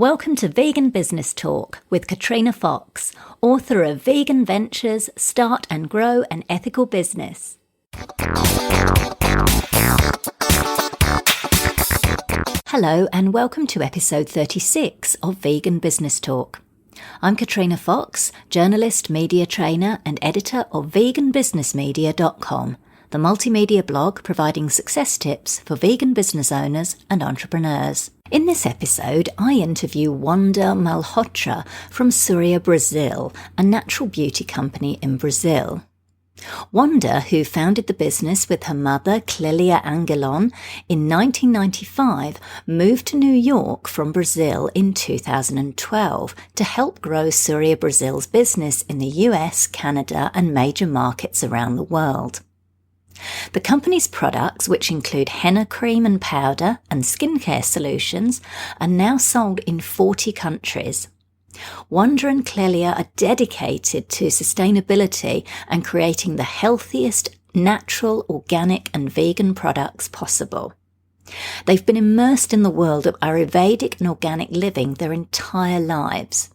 Welcome to Vegan Business Talk with Katrina Fox, author of Vegan Ventures, Start and Grow an Ethical Business. Hello and welcome to episode 36 of Vegan Business Talk. I'm Katrina Fox, journalist, media trainer and editor of veganbusinessmedia.com, the multimedia blog providing success tips for vegan business owners and entrepreneurs. In this episode, I interview Wanda Malhotra from Surya Brasil, a natural beauty company in Brazil. Wanda, who founded the business with her mother, Clelia Angelon, in 1995, moved to New York from Brazil in 2012 to help grow Surya Brasil's business in the US, Canada, and major markets around the world. The company's products, which include henna cream and powder and skincare solutions, are now sold in 40 countries. Wanda and Clelia are dedicated to sustainability and creating the healthiest, natural, organic and vegan products possible. They've been immersed in the world of Ayurvedic and organic living their entire lives.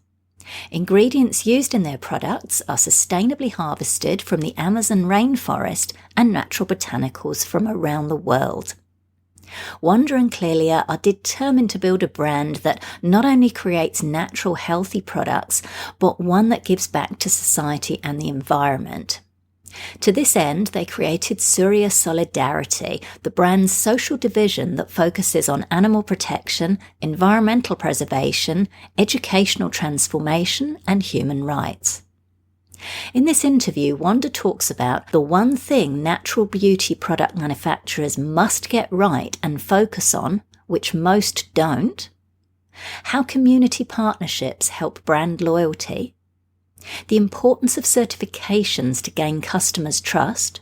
Ingredients used in their products are sustainably harvested from the Amazon rainforest and natural botanicals from around the world. Wanda and Clelia are determined to build a brand that not only creates natural, healthy products, but one that gives back to society and the environment. To this end, they created Surya Solidarity, the brand's social division that focuses on animal protection, environmental preservation, educational transformation, and human rights. In this interview, Wanda talks about the one thing natural beauty product manufacturers must get right and focus on, which most don't, how community partnerships help brand loyalty, the importance of certifications to gain customers' trust,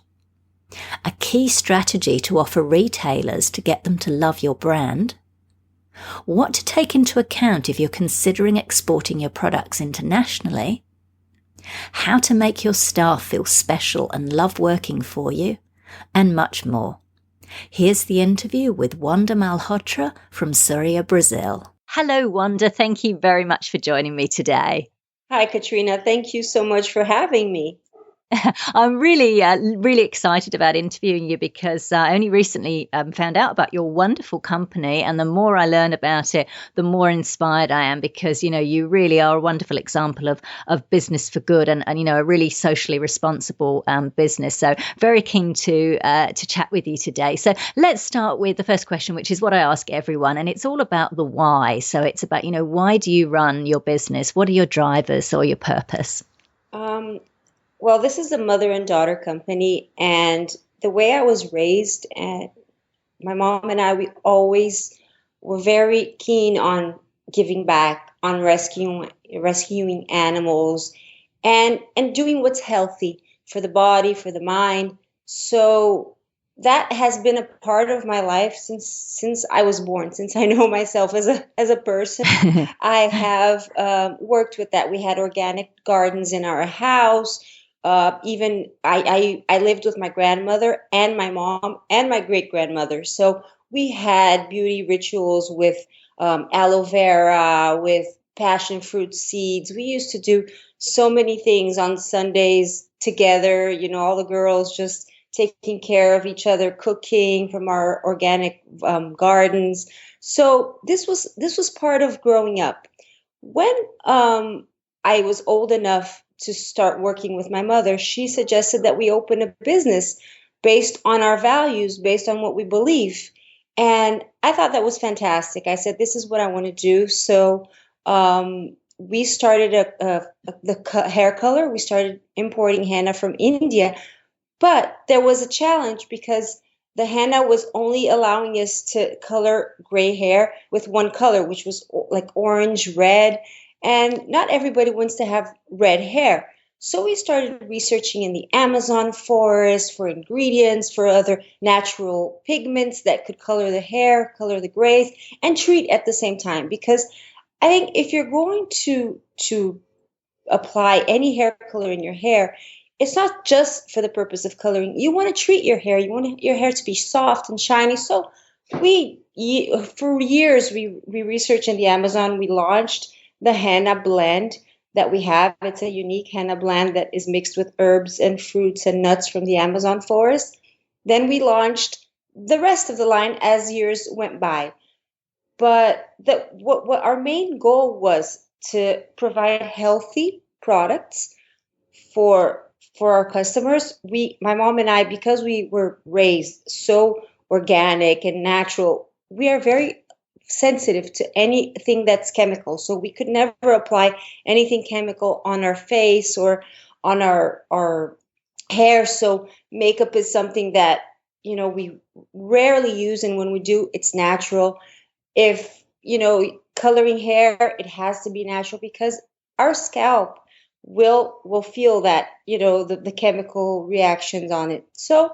a key strategy to offer retailers to get them to love your brand, what to take into account if you're considering exporting your products internationally, how to make your staff feel special and love working for you, and much more. Here's the interview with Wanda Malhotra from Surya Brasil. Hello, Wanda. Thank you very much for joining me today. Hi, Katrina. Thank you so much for having me. I'm really excited about interviewing you because I only recently found out about your wonderful company, and the more I learn about it, the more inspired I am because, you really are a wonderful example of business for good and a really socially responsible business. So very keen to chat with you today. So let's start with the first question, which is what I ask everyone, and it's all about the why. So it's about, why do you run your business? What are your drivers or your purpose? Well, this is a mother and daughter company, and the way I was raised, and my mom and I, we always were very keen on giving back, on rescuing animals, and doing what's healthy for the body, for the mind. So that has been a part of my life since I was born, since I know myself as a person. I have worked with that. We had organic gardens in our house. Even I lived with my grandmother and my mom and my great-grandmother. So we had beauty rituals with aloe vera, with passion fruit seeds. We used to do so many things on Sundays together, all the girls just taking care of each other, cooking from our organic gardens. So this was part of growing up. When I was old enough to start working with my mother, she suggested that we open a business based on our values, based on what we believe. And I thought that was fantastic. I said, this is what I want to do. So we started the hair color. We started importing henna from India. But there was a challenge because the henna was only allowing us to color gray hair with one color, which was like orange, red. And not everybody wants to have red hair. So we started researching in the Amazon forest for ingredients, for other natural pigments that could color the hair, color the grays, and treat at the same time. Because I think if you're going to apply any hair color in your hair, it's not just for the purpose of coloring. You want to treat your hair. You want your hair to be soft and shiny. So For years, we researched in the Amazon. We launched the henna blend that we have. It's a unique henna blend that is mixed with herbs and fruits and nuts from the Amazon forest. Then we launched the rest of the line as years went by. But what our main goal was to provide healthy products for our customers. My mom and I, because we were raised so organic and natural, we are very sensitive to anything that's chemical. So we could never apply anything chemical on our face or on our hair. So makeup is something that, we rarely use, and when we do, it's natural. If, coloring hair, it has to be natural because our scalp will feel that, the chemical reactions on it. So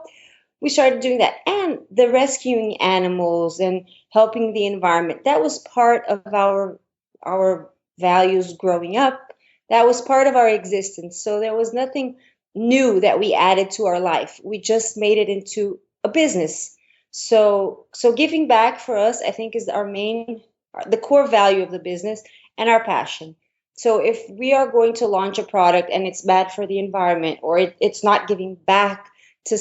we started doing that, and the rescuing animals and helping the environment, that was part of our values growing up. That was part of our existence. So there was nothing new that we added to our life. We just made it into a business. So giving back for us, I think, is the core value of the business and our passion. So if we are going to launch a product and it's bad for the environment, or it's not giving back to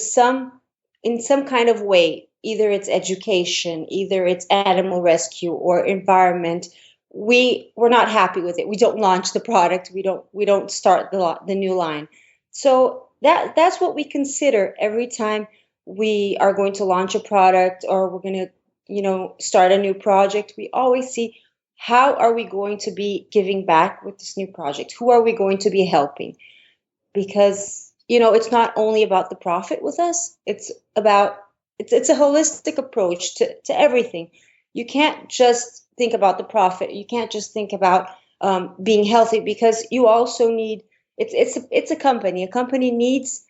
in some kind of way, either it's education, either it's animal rescue or environment, we're not happy with it. We don't launch the product. We don't start the new line. So that's what we consider every time we are going to launch a product, or we're going to, start a new project. We always see, how are we going to be giving back with this new project? Who are we going to be helping? Because, it's not only about the profit with us. It's a holistic approach to everything. You can't just think about the profit. You can't just think about being healthy, because you also need, it's a company. A company needs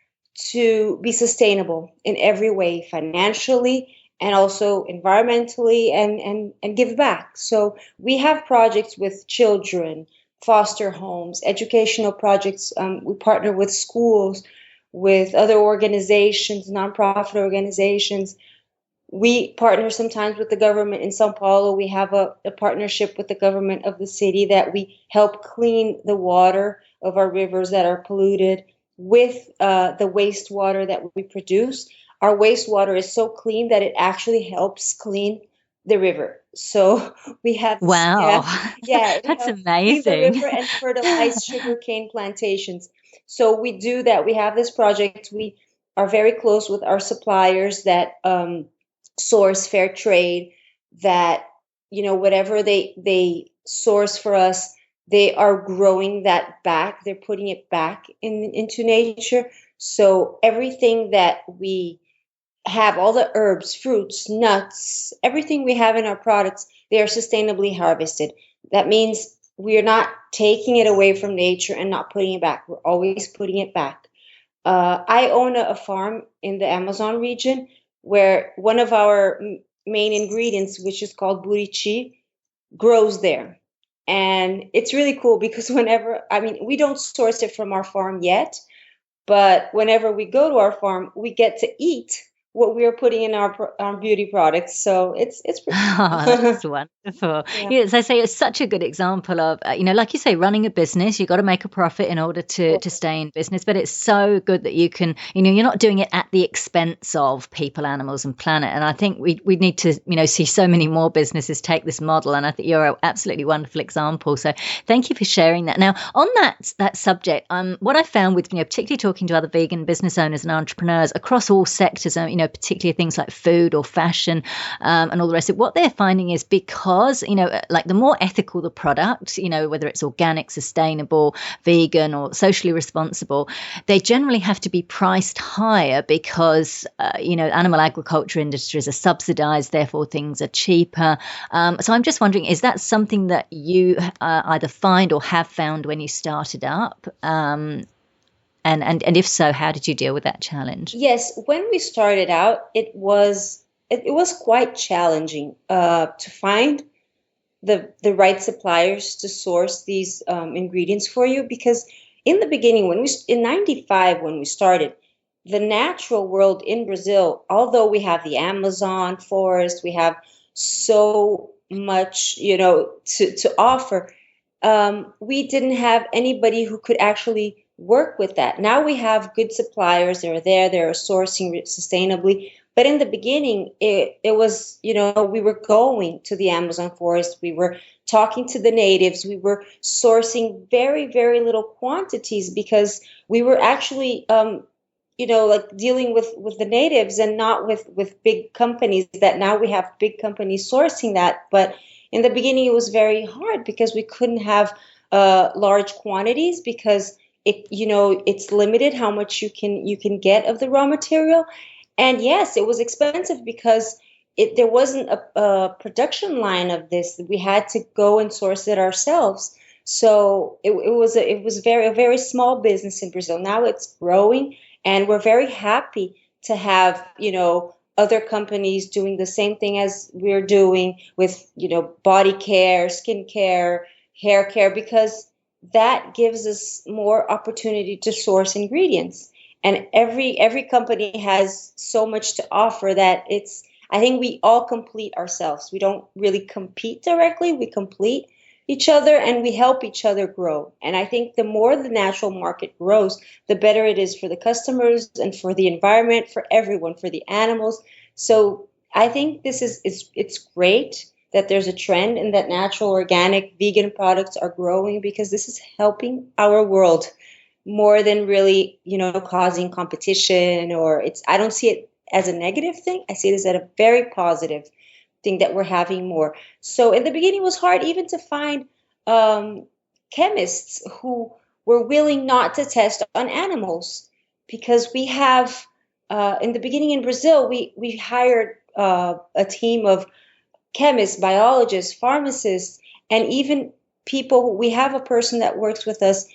to be sustainable in every way, financially and also environmentally, and give back. So we have projects with children, foster homes, educational projects. We partner with schools, with other organizations, nonprofit organizations. We partner sometimes with the government in Sao Paulo. We have a partnership with the government of the city that we help clean the water of our rivers that are polluted with the wastewater that we produce. Our wastewater is so clean that it actually helps clean the river. So we have this, Wow. it That's helps clean the amazing. river and fertilize sugarcane plantations. So we do that. We have this project. We are very close with our suppliers that source fair trade, that, whatever they source for us, they are growing that back. They're putting it back into nature. So everything that we have, all the herbs, fruits, nuts, everything we have in our products, they are sustainably harvested. That means we are not taking it away from nature and not putting it back. We're always putting it back. I own a farm in the Amazon region where one of our main ingredients, which is called burichi, grows there. And it's really cool because we don't source it from our farm yet, but whenever we go to our farm, we get to eat what we are putting in our beauty products. So it's pretty Oh, cool. that's wonderful. Yeah. Yeah, as I say, it's such a good example of, like you say, running a business, you've got to make a profit in order to stay in business. But it's so good that you can, you're not doing it at the expense of people, animals, and planet. And I think we need to, see so many more businesses take this model. And I think you're an absolutely wonderful example. So thank you for sharing that. Now, on that subject, what I found with, particularly talking to other vegan business owners and entrepreneurs across all sectors, particularly things like food or fashion and all the rest of it, what they're finding is, because, like the more ethical the product, whether it's organic, sustainable, vegan, or socially responsible, they generally have to be priced higher because, animal agriculture industries are subsidized, therefore things are cheaper. So I'm just wondering, is that something that you either find or have found when you started up? And if so, how did you deal with that challenge? Yes, when we started out, it was quite challenging to find the right suppliers to source these ingredients for you, because in the beginning, in '95 when we started, the natural world in Brazil, although we have the Amazon forest, we have so much, to offer, we didn't have anybody who could actually work with that. Now we have good suppliers. They're there. They're sourcing sustainably. But in the beginning, it was, we were going to the Amazon forest. We were talking to the natives. We were sourcing very, very little quantities because we were actually, like dealing with the natives and not with big companies that now we have big companies sourcing that. But in the beginning, it was very hard because we couldn't have large quantities because it's limited how much you can get of the raw material. And yes, it was expensive because there wasn't a production line of this. We had to go and source it ourselves. So it was a very small business in Brazil. Now it's growing, and we're very happy to have other companies doing the same thing as we're doing with body care, skin care, hair care, because that gives us more opportunity to source ingredients. And every company has so much to offer that I think we all complete ourselves. We don't really compete directly, we complete each other and we help each other grow. And I think the more the natural market grows, the better it is for the customers and for the environment, for everyone, for the animals. So I think it's great that there's a trend and that natural, organic, vegan products are growing, because this is helping our world more than really, causing competition. I don't see it as a negative thing. I see it as a very positive thing that we're having more. So in the beginning, it was hard even to find chemists who were willing not to test on animals, because we have, in the beginning in Brazil, we hired a team of chemists, biologists, pharmacists, and even people. We have a person that works with us.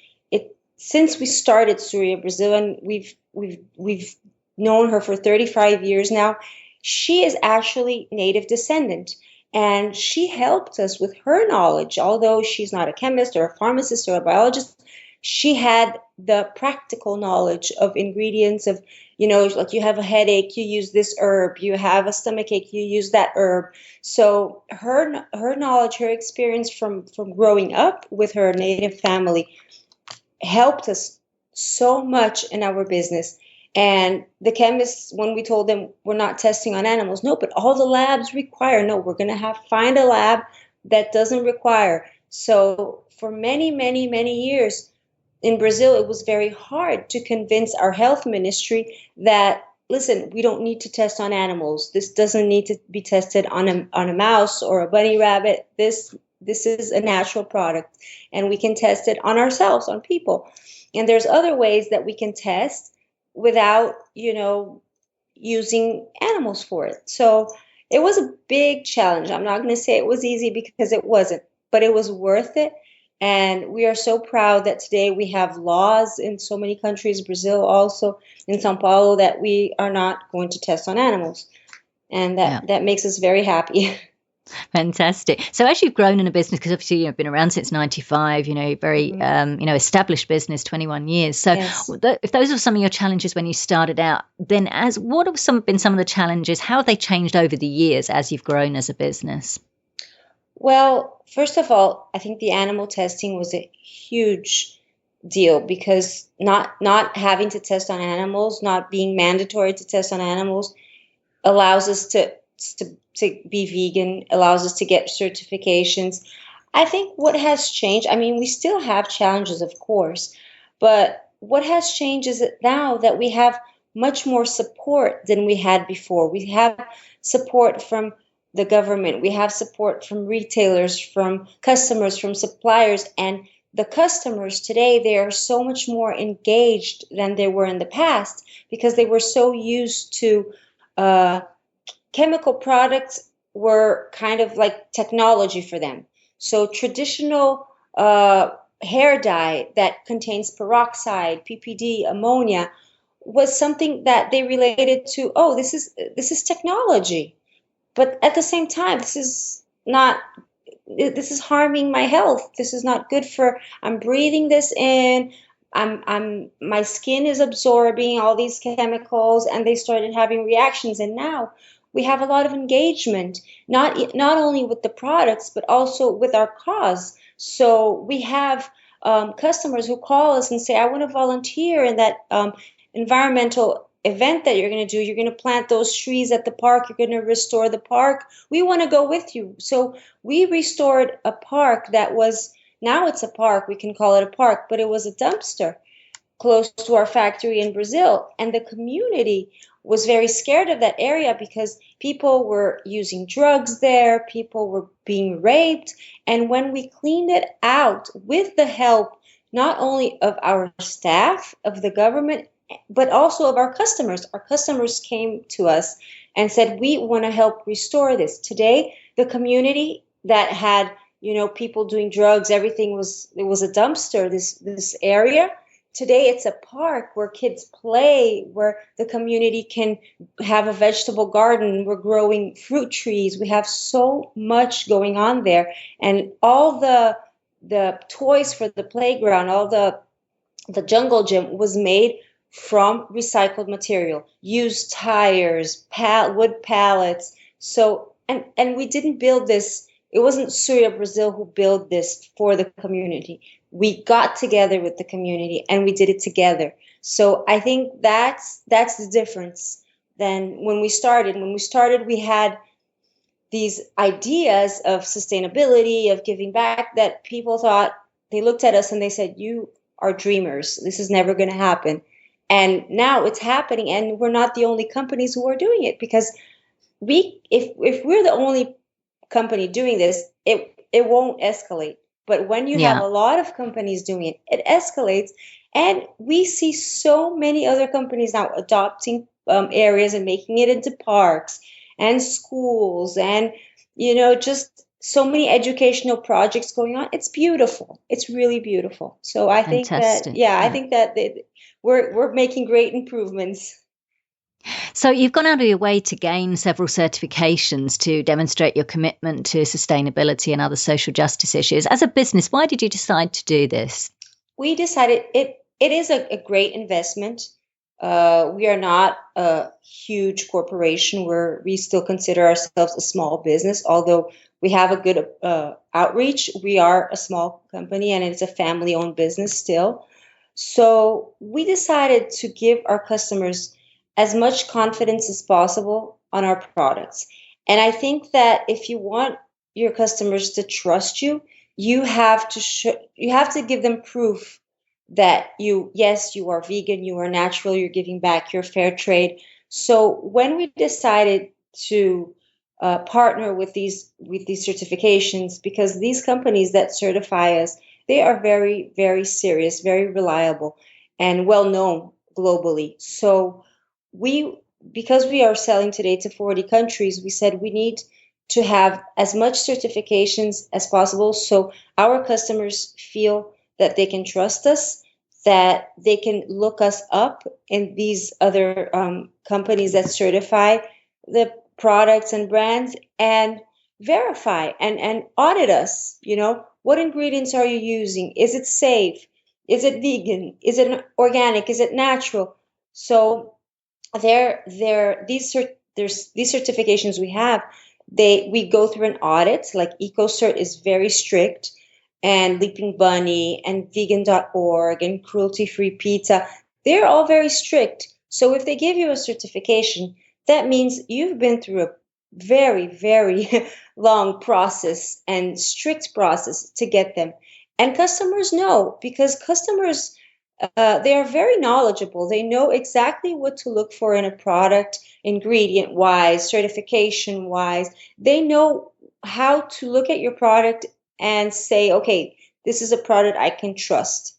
Since we started Surya Brasil, and we've known her for 35 years now. She is actually native descendant, and she helped us with her knowledge. Although she's not a chemist or a pharmacist or a biologist, she had the practical knowledge of ingredients of, like you have a headache, you use this herb, you have a stomachache, you use that herb. So her knowledge, her experience from growing up with her native family helped us so much in our business. And the chemists, when we told them we're not testing on animals, no, but all the labs require, no, we're going to find a lab that doesn't require. So for many, many, many years in Brazil, it was very hard to convince our health ministry that, listen, we don't need to test on animals. This doesn't need to be tested on a mouse or a bunny rabbit. This is a natural product, and we can test it on ourselves, on people. And there's other ways that we can test without, using animals for it. So it was a big challenge. I'm not going to say it was easy, because it wasn't, but it was worth it. And we are so proud that today we have laws in so many countries, Brazil also, in São Paulo, that we are not going to test on animals. And that makes us very happy. Fantastic. So as you've grown in a business, because obviously you've been around since 95, very, established business, 21 years. So yes. If those were some of your challenges when you started out, then what have been some of the challenges? How have they changed over the years as you've grown as a business? Well, first of all, I think the animal testing was a huge deal, because not having to test on animals, not being mandatory to test on animals, allows us to be vegan, allows us to get certifications. I think what has changed, we still have challenges, of course, but what has changed is that now that we have much more support than we had before. We have support from the government, we have support from retailers, from customers, from suppliers, and the customers today, they are so much more engaged than they were in the past, because they were so used to chemical products were kind of like technology for them. So traditional hair dye that contains peroxide, PPD, ammonia was something that they related to, this is technology. But at the same time, this is harming my health. This is not good I'm breathing this in. my skin is absorbing all these chemicals, and they started having reactions. And now we have a lot of engagement, not only with the products, but also with our cause. So we have customers who call us and say, I want to volunteer in that environmental event that you're going to do. You're going to plant those trees at the park. You're going to restore the park. We want to go with you. So we restored a park that was, now it's a park. We can call it a park, but it was a dumpster close to our factory in Brazil. And the community was very scared of that area because people were using drugs there, people were being raped. And when we cleaned it out with the help not only of our staff, of the government, but also of our customers came to us and said, we want to help restore this. Today, the community that had, people doing drugs, everything it was a dumpster, this area. Today, it's a park where kids play, where the community can have a vegetable garden. We're growing fruit trees. We have so much going on there. And all the toys for the playground, all the jungle gym was made from recycled material, used tires, wood pallets. So, and we didn't build this. It wasn't Surya Brasil who built this for the community. We got together with the community and we did it together. So I think that's the difference than when we started. When we started, we had these ideas of sustainability, of giving back, that people thought, they looked at us and they said, you are dreamers. This is never going to happen. And now it's happening, and we're not the only companies who are doing it, because if we're the only company doing this, it won't escalate. But when you have Yeah. a lot of companies doing it, it escalates. And we see so many other companies now adopting areas and making it into parks and schools, and just so many educational projects going on. It's beautiful. It's really beautiful. So I think that, Fantastic. yeah, I think that we're making great improvements. So you've gone out of your way to gain several certifications to demonstrate your commitment to sustainability and other social justice issues. As a business, why did you decide to do this? We decided it is a great investment. We are not a huge corporation. We still consider ourselves a small business, although we have a good outreach. We are a small company, and it's a family-owned business still. So we decided to give our customers as much confidence as possible on our products. And I think that if you want your customers to trust you, you have to give them proof that yes, you are vegan, you are natural, you're giving back, you're fair trade. So when we decided to partner with these certifications, because these companies that certify us, they are very, very serious, very reliable, and well known globally. So because we are selling today to 40 countries, we said we need to have as much certifications as possible, so our customers feel that they can trust us, that they can look us up in these other companies that certify the products and brands, and verify and audit us. What ingredients are you using? Is it safe? Is it vegan? Is it organic? Is it natural? So these certifications we have, we go through an audit. Like EcoCert is very strict, and Leaping Bunny and vegan.org and Cruelty Free Pizza, they're all very strict. So if they give you a certification, that means you've been through a very, very long process and strict process to get them. And customers know, because customers, they are very knowledgeable. They know exactly what to look for in a product, ingredient wise, certification wise. They know how to look at your product and say, okay, this is a product I can trust.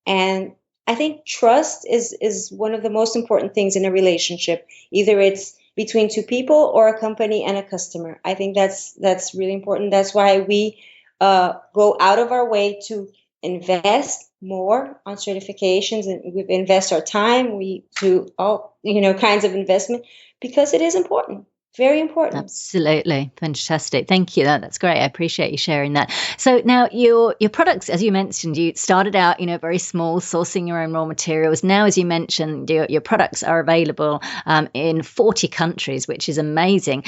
And I think trust is one of the most important things in a relationship. Either it's between two people or a company and a customer. I think that's really important. That's why we go out of our way to invest more on certifications, and we invest our time. We do all kinds of investment, because it is important. Very important. Absolutely. Fantastic. Thank you. That's great. I appreciate you sharing that. So now your products, as you mentioned, you started out, very small, sourcing your own raw materials. Now, as you mentioned, your products are available in 40 countries, which is amazing.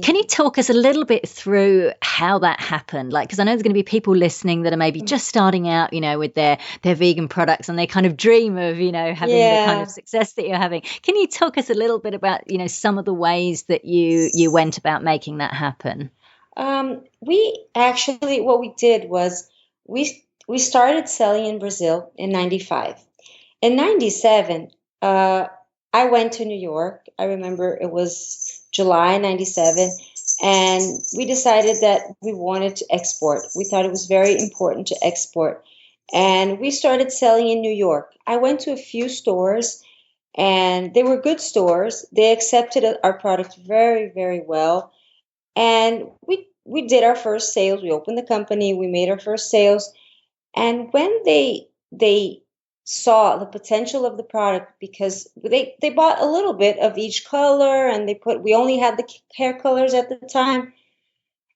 Can you talk us a little bit through how that happened? Like, because I know there's going to be people listening that are maybe just starting out, with their vegan products, and they kind of dream of, having the kind of success that you're having. Can you talk us a little bit about, some of the ways that you went about making that happen? We actually, what we did was we started selling in Brazil in 95. In 97, I went to New York. I remember it was July 97, and we decided that we wanted to export. We thought it was very important to export. And we started selling in New York. I went to a few stores, and they were good stores. They accepted our product very, very well. And we did our first sales. We opened the company. We made our first sales. And when they saw the potential of the product, because they bought a little bit of each color, and we only had the hair colors at the time.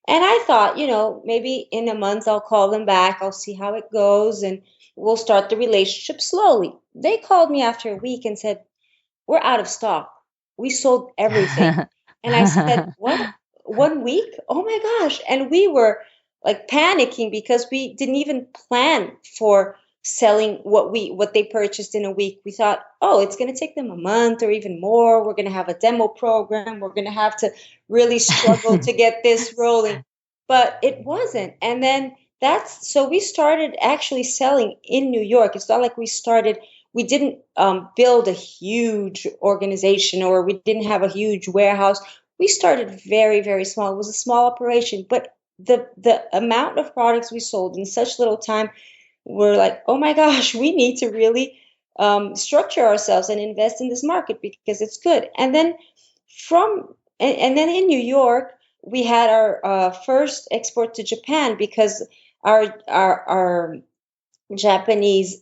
And I thought, maybe in a month I'll call them back. I'll see how it goes, and we'll start the relationship slowly. They called me after a week and said, "We're out of stock. We sold everything." And I said, "What? 1 week? Oh my gosh." And we were like panicking because we didn't even plan for selling what they purchased in a week. We thought, "Oh, it's going to take them a month or even more. We're going to have a demo program. We're going to have to really struggle to get this rolling." But it wasn't. And then so we started actually selling in New York. It's not like we didn't build a huge organization, or we didn't have a huge warehouse. We started very, very small. It was a small operation, but the amount of products we sold in such little time, we're like, oh my gosh, we need to really structure ourselves and invest in this market because it's good. And then and then in New York, we had our first export to Japan, because our Japanese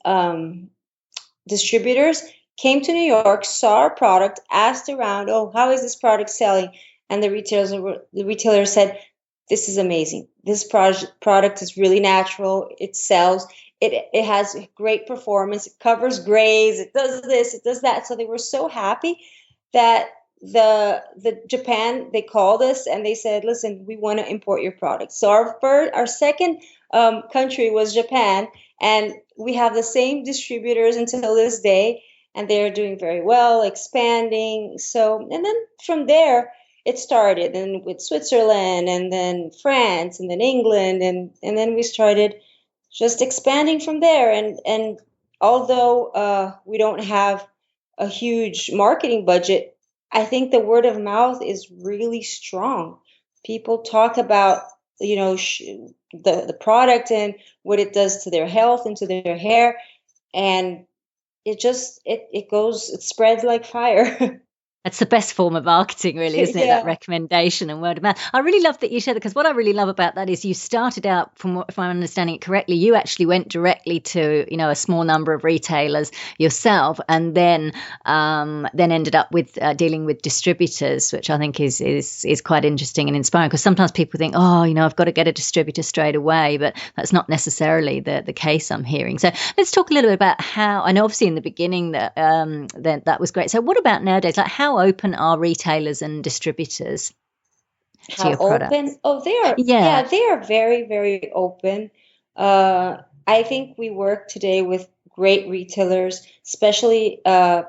distributors came to New York, saw our product, asked around, "Oh, how is this product selling?" And the retailer said, "This is amazing. This product is really natural. It sells. It has great performance. It covers grays. It does this. It does that." So they were so happy that the Japan, they called us and they said, "Listen, we want to import your product." So our second country was Japan, and we have the same distributors until this day, and they're doing very well, expanding. So, and then from there it started, and with Switzerland, and then France, and then England, and then we started just expanding from there. And although we don't have a huge marketing budget, I think the word of mouth is really strong. People talk about, the product and what it does to their health and to their hair, and it spreads like fire. That's the best form of marketing, really, isn't it? That recommendation and word of mouth. I really love that you shared that, because what I really love about that is you started out, if I'm understanding it correctly, you actually went directly to, a small number of retailers yourself, and then ended up with dealing with distributors, which I think is quite interesting and inspiring, because sometimes people think, oh, I've got to get a distributor straight away, but that's not necessarily the case, I'm hearing. So let's talk a little bit about how, I know obviously in the beginning that was great. So what about nowadays? Like, how open are retailers and distributors to your product? Open? Oh, they are very, very open. I think we work today with great retailers, especially the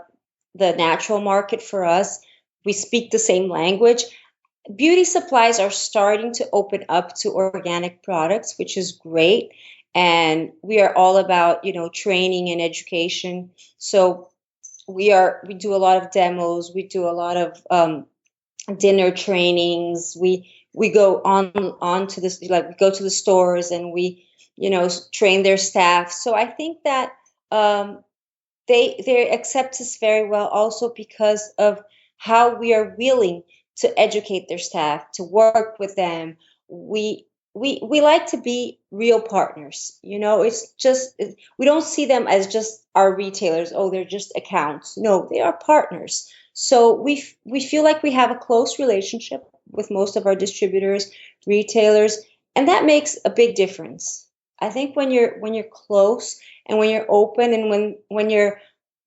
natural market. For us, we speak the same language. Beauty supplies are starting to open up to organic products, which is great. And we are all about, training and education. So we do a lot of demos. We do a lot of dinner trainings. We go on to this, like we go to the stores, and we train their staff. So I think that they accept us very well, also because of how we are willing to educate their staff, to work with them. we like to be real partners. It's just we don't see them as just our retailers. Oh, they're just accounts. No, they are partners. So we feel like we have a close relationship with most of our distributors, retailers, and that makes a big difference. I think when you're close and when you're open and when you're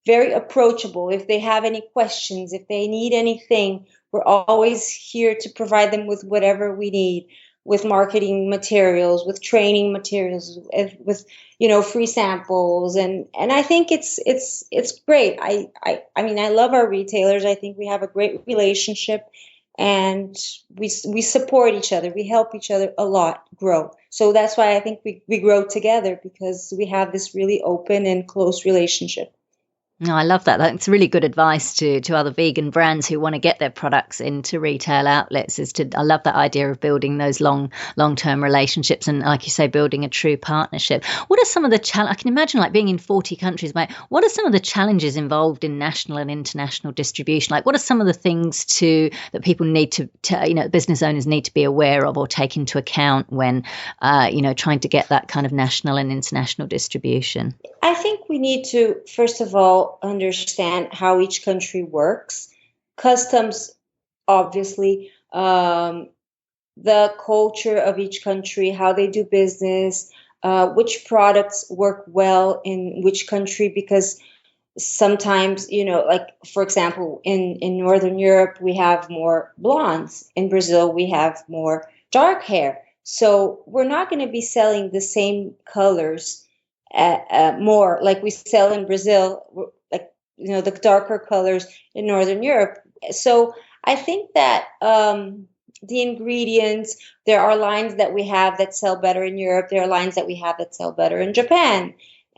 very approachable, if they have any questions, if they need anything, we're always here to provide them with whatever we need, with marketing materials, with training materials, with free samples, and I think it's great. I mean, I love our retailers. I think we have a great relationship, and we support each other. We help each other a lot grow. So that's why I think we grow together, because we have this really open and close relationship. No, I love that. That's really good advice to other vegan brands who want to get their products into retail outlets. I love that idea of building those long-term relationships and, like you say, building a true partnership. What are some of the I can imagine, like, being in 40 countries, mate. What are some of the challenges involved in national and international distribution? Like, what are some of the things that people need to business owners need to be aware of or take into account when trying to get that kind of national and international distribution? I think we need to, first of all, understand how each country works. Customs, obviously, the culture of each country, how they do business, which products work well in which country, because sometimes, like, for example, in Northern Europe, we have more blondes. In Brazil, we have more dark hair. So we're not going to be selling the same colors more like we sell in Brazil, like, the darker colors in Northern Europe. So I think that the ingredients, there are lines that we have that sell better in Europe. There are lines that we have that sell better in Japan.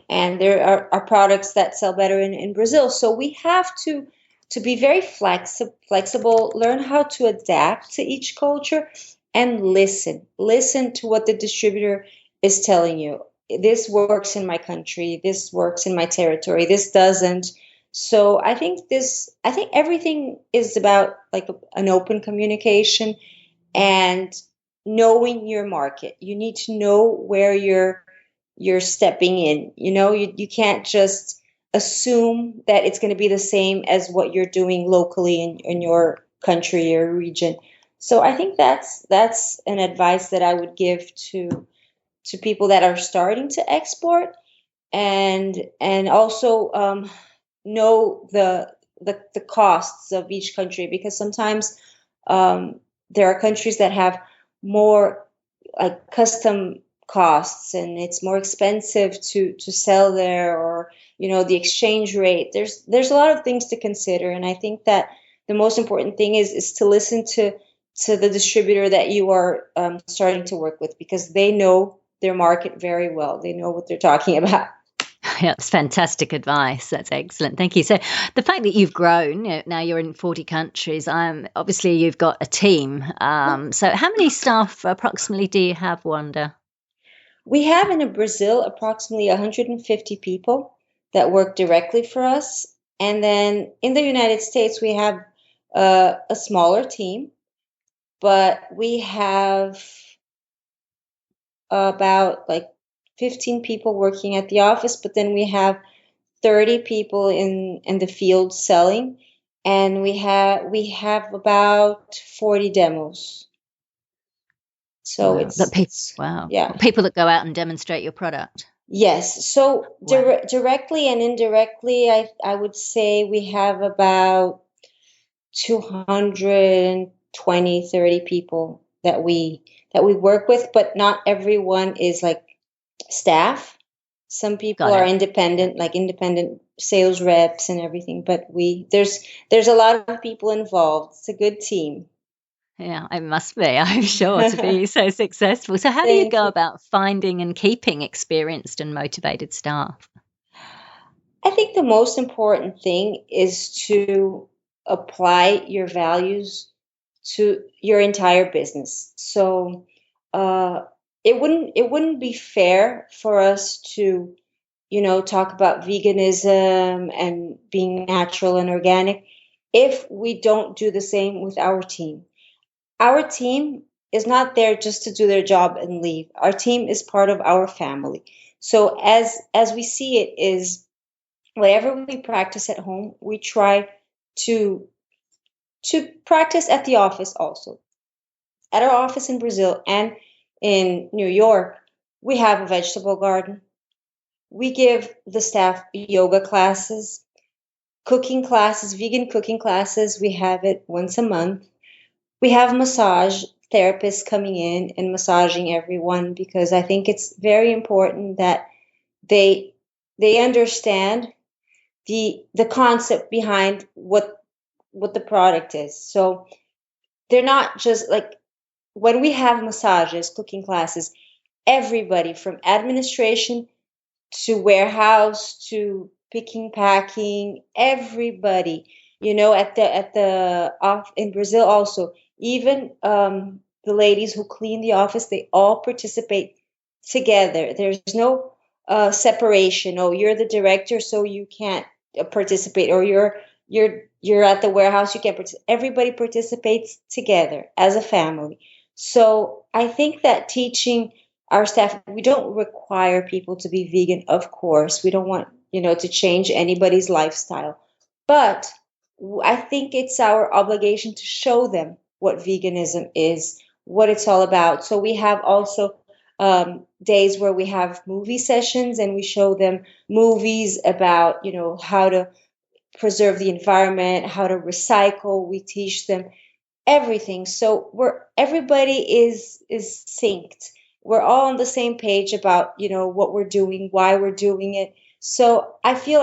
And there are products that sell better in Brazil. So we have to be very flexible, learn how to adapt to each culture, and listen to what the distributor is telling you. This works in my country, this works in my territory, this doesn't. So I think everything is about, like, an open communication and knowing your market. You need to know where you're stepping in. You can't just assume that it's going to be the same as what you're doing locally in your country or region. So I think that's an advice that I would give to people that are starting to export, and also know the costs of each country, because sometimes there are countries that have more, like, custom costs, and it's more expensive to sell there, or the exchange rate. There's a lot of things to consider, and I think that the most important thing is to listen to the distributor that you are starting to work with, because they know their market very well. They know what they're talking about. Yeah, that's fantastic advice. That's excellent. Thank you. So the fact that you've grown, now you're in 40 countries, obviously you've got a team. So how many staff approximately do you have, Wanda? We have in Brazil approximately 150 people that work directly for us. And then in the United States, we have a smaller team, but we have about, like, 15 people working at the office, but then we have 30 people in the field selling, and we have about 40 demos. So Wow. it's Wow. yeah. People that go out and demonstrate your product. Yes. So Wow. directly and indirectly, I would say we have about 220, 30 people that we work with, but not everyone is, like, staff. Some people Got are it. independent, like independent sales reps and everything, but there's a lot of people involved. It's a good team. Yeah, it must be, I'm sure, to be so successful. So how do you Thank go you. about finding and keeping experienced and motivated staff? I think the most important thing is to apply your values to your entire business. So uh, it wouldn't be fair for us to, talk about veganism and being natural and organic if we don't do the same with our team. Our team is not there just to do their job and leave. Our team is part of our family. So as we see it is whatever we practice at home, we try to practice at the office also. At our office in Brazil and in New York, we have a vegetable garden. We give the staff yoga classes, cooking classes, vegan cooking classes. We have it once a month. We have massage therapists coming in and massaging everyone because I think it's very important that they they understand the concept behind what the product is. So they're not just like when we have massages, cooking classes, everybody from administration to warehouse to picking, packing, everybody, at the off in Brazil also, even the ladies who clean the office, they all participate together. There's no separation. Oh, you're the director, so you can't participate, or you're at the warehouse, you can't participate. Everybody participates together as a family. So I think that teaching our staff, we don't require people to be vegan, of course. We don't want, to change anybody's lifestyle. But I think it's our obligation to show them what veganism is, what it's all about. So we have also days where we have movie sessions and we show them movies about, how to preserve the environment, how to recycle. We teach them everything. So everybody is synced. We're all on the same page about, what we're doing, why we're doing it. So I feel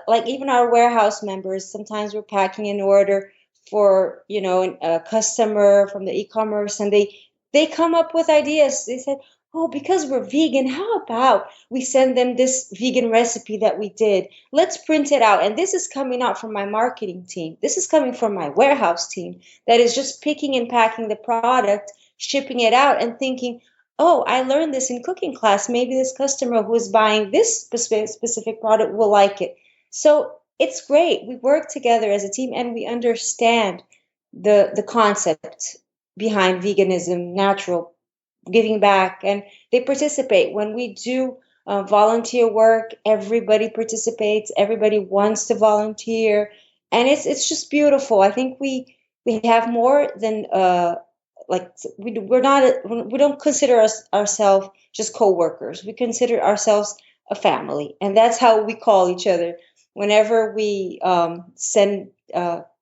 like even our warehouse members, sometimes we're packing an order for, a customer from the e-commerce, and they come up with ideas. They said, "Oh, because we're vegan, how about we send them this vegan recipe that we did? Let's print it out." And this is coming out from my marketing team. This is coming from my warehouse team that is just picking and packing the product, shipping it out, and thinking, "Oh, I learned this in cooking class. Maybe this customer who is buying this specific product will like it." So it's great. We work together as a team and we understand the concept behind veganism, natural, giving back, and they participate. When we do volunteer work, everybody participates, everybody wants to volunteer, and it's just beautiful. I think we have more than like we don't consider ourselves just co-workers. We consider ourselves a family, and that's how we call each other whenever we send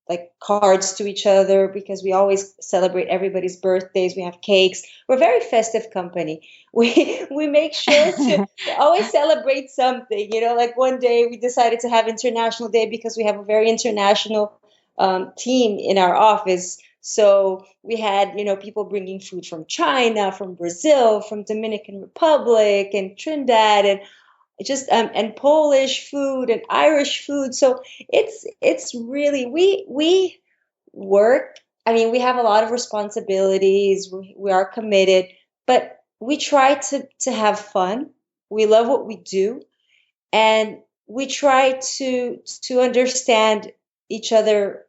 like cards to each other, because we always celebrate everybody's birthdays. We have cakes. We're a very festive company. We make sure to always celebrate something. Like one day we decided to have International Day because we have a very international team in our office. So we had, people bringing food from China, from Brazil, from Dominican Republic, and Trinidad, and just and Polish food and Irish food. So it's really we work. I mean, we have a lot of responsibilities. We are committed, but we try to have fun. We love what we do, and we try to understand each other.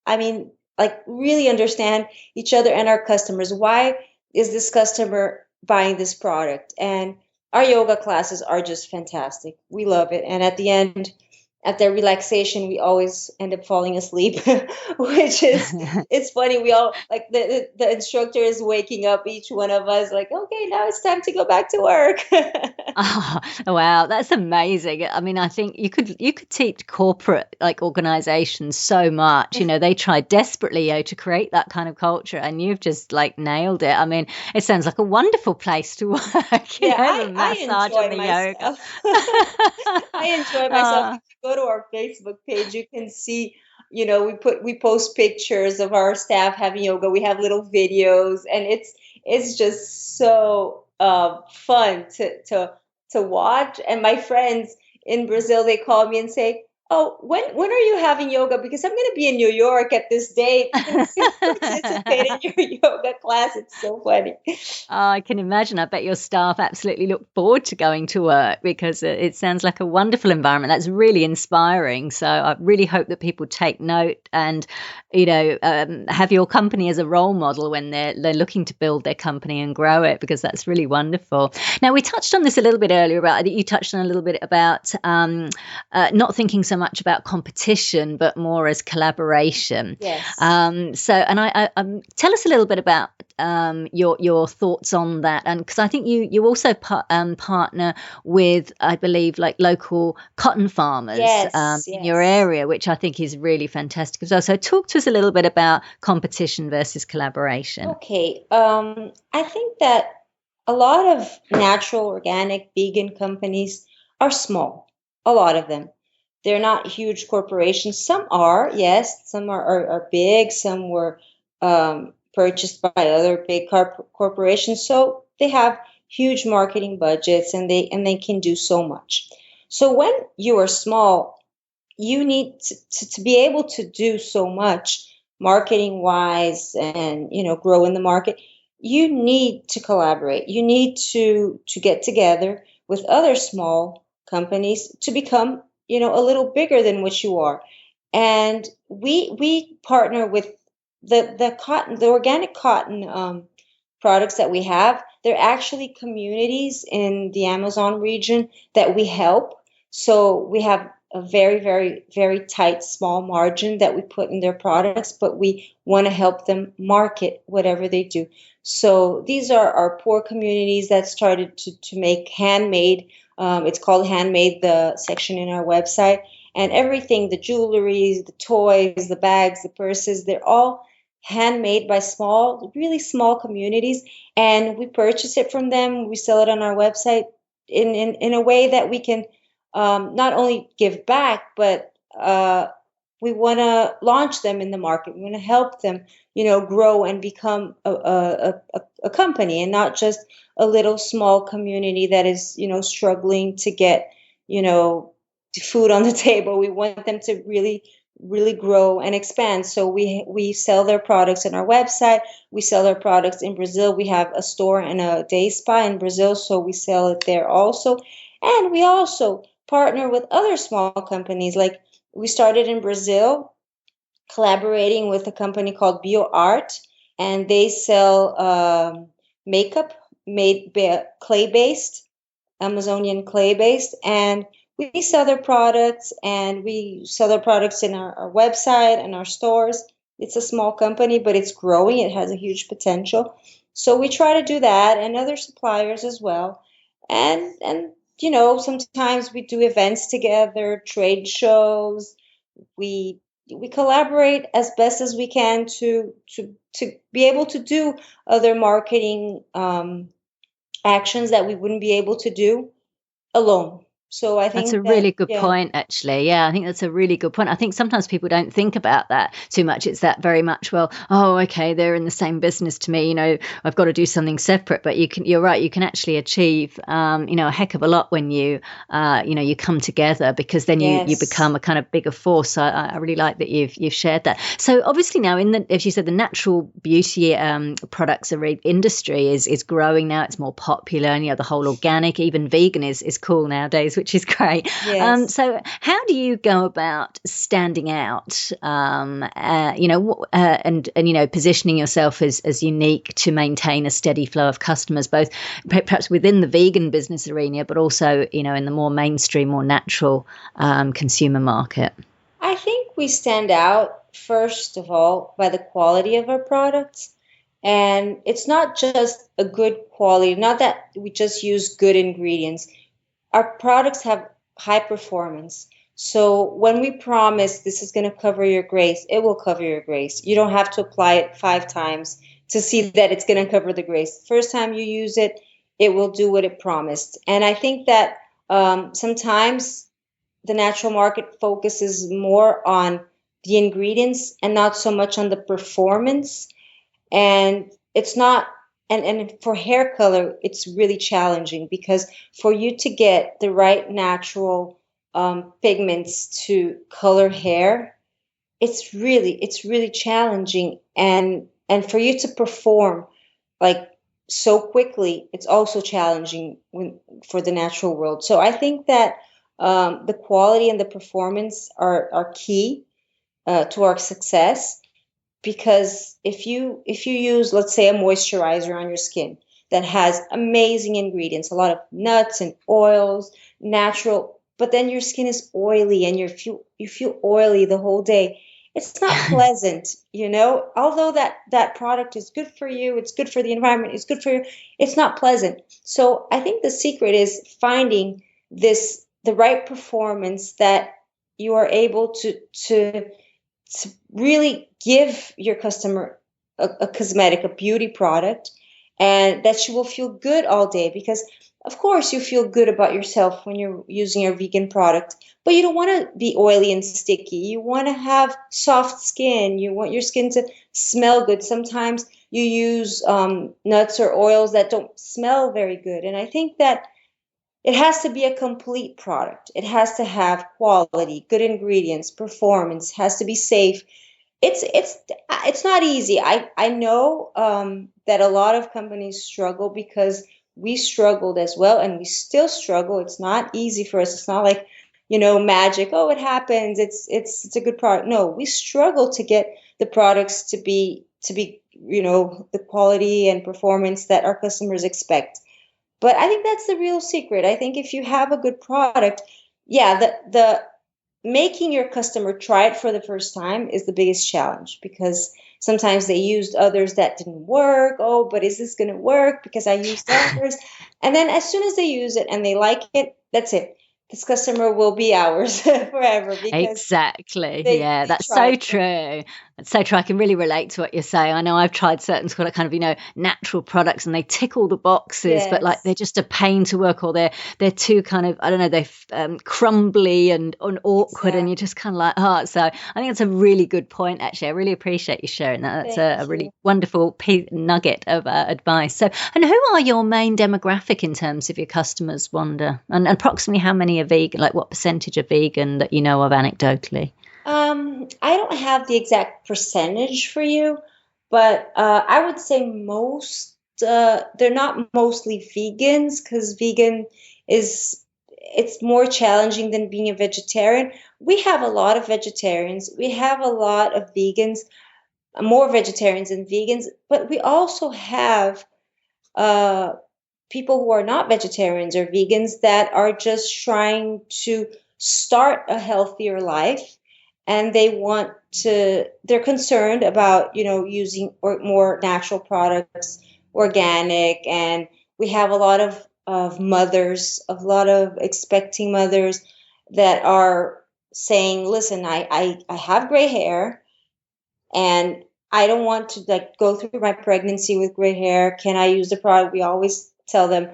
I mean, like really understand each other and our customers. Why is this customer buying this product? And our yoga classes are just fantastic. We love it. And at the end, at the relaxation, we always end up falling asleep, which is, it's funny. We all like the instructor is waking up each one of us like, "Okay, now it's time to go back to work." Oh, wow, that's amazing. I mean, I think you could teach corporate like organizations so much. They try desperately to create that kind of culture, and you've just like nailed it. I mean, it sounds like a wonderful place to work. Yeah, The I massage enjoy and the yoga. myself. I enjoy myself. If you go to our Facebook page, you can see, we post pictures of our staff having yoga. We have little videos, and it's just so fun to watch. And my friends in Brazil, they call me and say, Oh, when are you having yoga? Because I'm going to be in New York at this date to participate in your yoga class. It's so funny. Oh, I can imagine. I bet your staff absolutely look forward to going to work because it sounds like a wonderful environment. That's really inspiring. So I really hope that people take note and, have your company as a role model when they're looking to build their company and grow it, because that's really wonderful. Now, we touched on this a little bit earlier you touched on a little bit about not thinking so much about competition, but more as collaboration. Yes. Tell us a little bit about your thoughts on that, and because I think you also partner with, I believe, like local cotton farmers Yes, in your yes. area, which I think is really fantastic as well. So talk to us a little bit about competition versus collaboration. Okay. I think that a lot of natural, organic, vegan companies are small. A lot of them. They're not huge corporations. Some are, yes. Some are big. Some were purchased by other big corporations. So they have huge marketing budgets, and they can do so much. So when you are small, you need to be able to do so much marketing wise, and grow in the market. You need to collaborate. You need to get together with other small companies to become a little bigger than what you are. And we partner with the organic cotton products that we have. They're actually communities in the Amazon region that we help. So we have a very, very, very tight, small margin that we put in their products, but we want to help them market whatever they do. So these are our poor communities that started to make handmade. It's called handmade, the section in our website. And everything, the jewelry, the toys, the bags, the purses, they're all handmade by small, really small communities. And we purchase it from them. We sell it on our website in a way that we can not only give back, but we want to launch them in the market. We want to help them, grow and become a company, and not just a little small community that is, struggling to get, you know, food on the table. We want them to really, really grow and expand. So we sell their products on our website. We sell their products in Brazil. We have a store and a day spa in Brazil, so we sell it there also. And we also partner with other small companies. Like, we started in Brazil collaborating with a company called BioArt, and they sell makeup made clay based, Amazonian clay based, and we sell their products, and we sell their products in our website and our stores. It's a small company, but it's growing. It has a huge potential. So we try to do that, and other suppliers as well. And sometimes we do events together, trade shows. We collaborate as best as we can to be able to do other marketing actions that we wouldn't be able to do alone. So I That's a think that, really good yeah. point, actually. Yeah, I think that's a really good point. I think sometimes people don't think about that too much. It's that very much, well, oh, okay, they're in the same business to me. I've got to do something separate. But you're right. You can actually achieve, a heck of a lot when you come together, because then you Yes. become a kind of bigger force. So I really like that you've shared that. So obviously now, as you said, the natural beauty products industry is growing now. It's more popular, and the whole organic, even vegan is cool nowadays, which is great. Yes. So how do you go about standing out, and positioning yourself as unique to maintain a steady flow of customers, both perhaps within the vegan business arena, but also, in the more mainstream, more natural consumer market? I think we stand out, first of all, by the quality of our products. And it's not just a good quality, not that we just use good ingredients. Our products have high performance. So when we promise this is going to cover your grace, it will cover your grace. You don't have to apply it 5 times to see that it's going to cover the grace. First time you use it, it will do what it promised. And I think that sometimes the natural market focuses more on the ingredients and not so much on the performance. And it's not, and for hair color, it's really challenging, because for you to get the right natural pigments to color hair, it's really challenging, and for you to perform like so quickly, it's also challenging for the natural world. So I think that the quality and the performance are key to our success, because if you use, let's say, a moisturizer on your skin that has amazing ingredients, a lot of nuts and oils, natural, but then your skin is oily and you feel oily the whole day, it's not pleasant, although that product is good for you, it's good for the environment, it's good for you, it's not pleasant. So I think the secret is finding the right performance that you are able to really give your customer a cosmetic, a beauty product, and that she will feel good all day. Because, of course, you feel good about yourself when you're using your vegan product, but you don't want to be oily and sticky. You want to have soft skin. You want your skin to smell good. Sometimes you use nuts or oils that don't smell very good. And I think that it has to be a complete product. It has to have quality, good ingredients, performance, has to be safe. It's not easy. I know that a lot of companies struggle, because we struggled as well, and we still struggle. It's not easy for us. It's not like, magic. Oh, it happens. It's a good product. No, we struggle to get the products to be the quality and performance that our customers expect. But I think that's the real secret. I think if you have a good product, yeah, the making your customer try it for the first time is the biggest challenge, because sometimes they used others that didn't work. Oh, but is this going to work because I used others? And then as soon as they use it and they like it, that's it. This customer will be ours forever, because Exactly. they Yeah, they that's tried so it. true. That's so true. I can really relate to what you're saying. I know I've tried certain sort of kind of, natural products, and they tick all the boxes, but like they're Yes, just a pain to work, or they're too kind of, I don't know, they're crumbly and awkward, and you're exactly. just kind of like, oh. So I think that's a really good point, actually. I really appreciate you sharing that. That's Thank a you. really wonderful nugget of advice. So, and who are your main demographic in terms of your customers, Wanda? And approximately how many are vegan? Like what percentage are vegan that you know of anecdotally? I don't have the exact percentage for you, but I would say most, they're not mostly vegans, because vegan is, it's more challenging than being a vegetarian. We have a lot of vegetarians, we have a lot of vegans, more vegetarians than vegans, but we also have uh, people who are not vegetarians or vegans that are just trying to start a healthier life, and they're concerned about using more natural products, organic. And we have a lot of mothers, a lot of expecting mothers that are saying, listen, I have gray hair, and I don't want to like go through my pregnancy with gray hair. Can I use the product? We always tell them,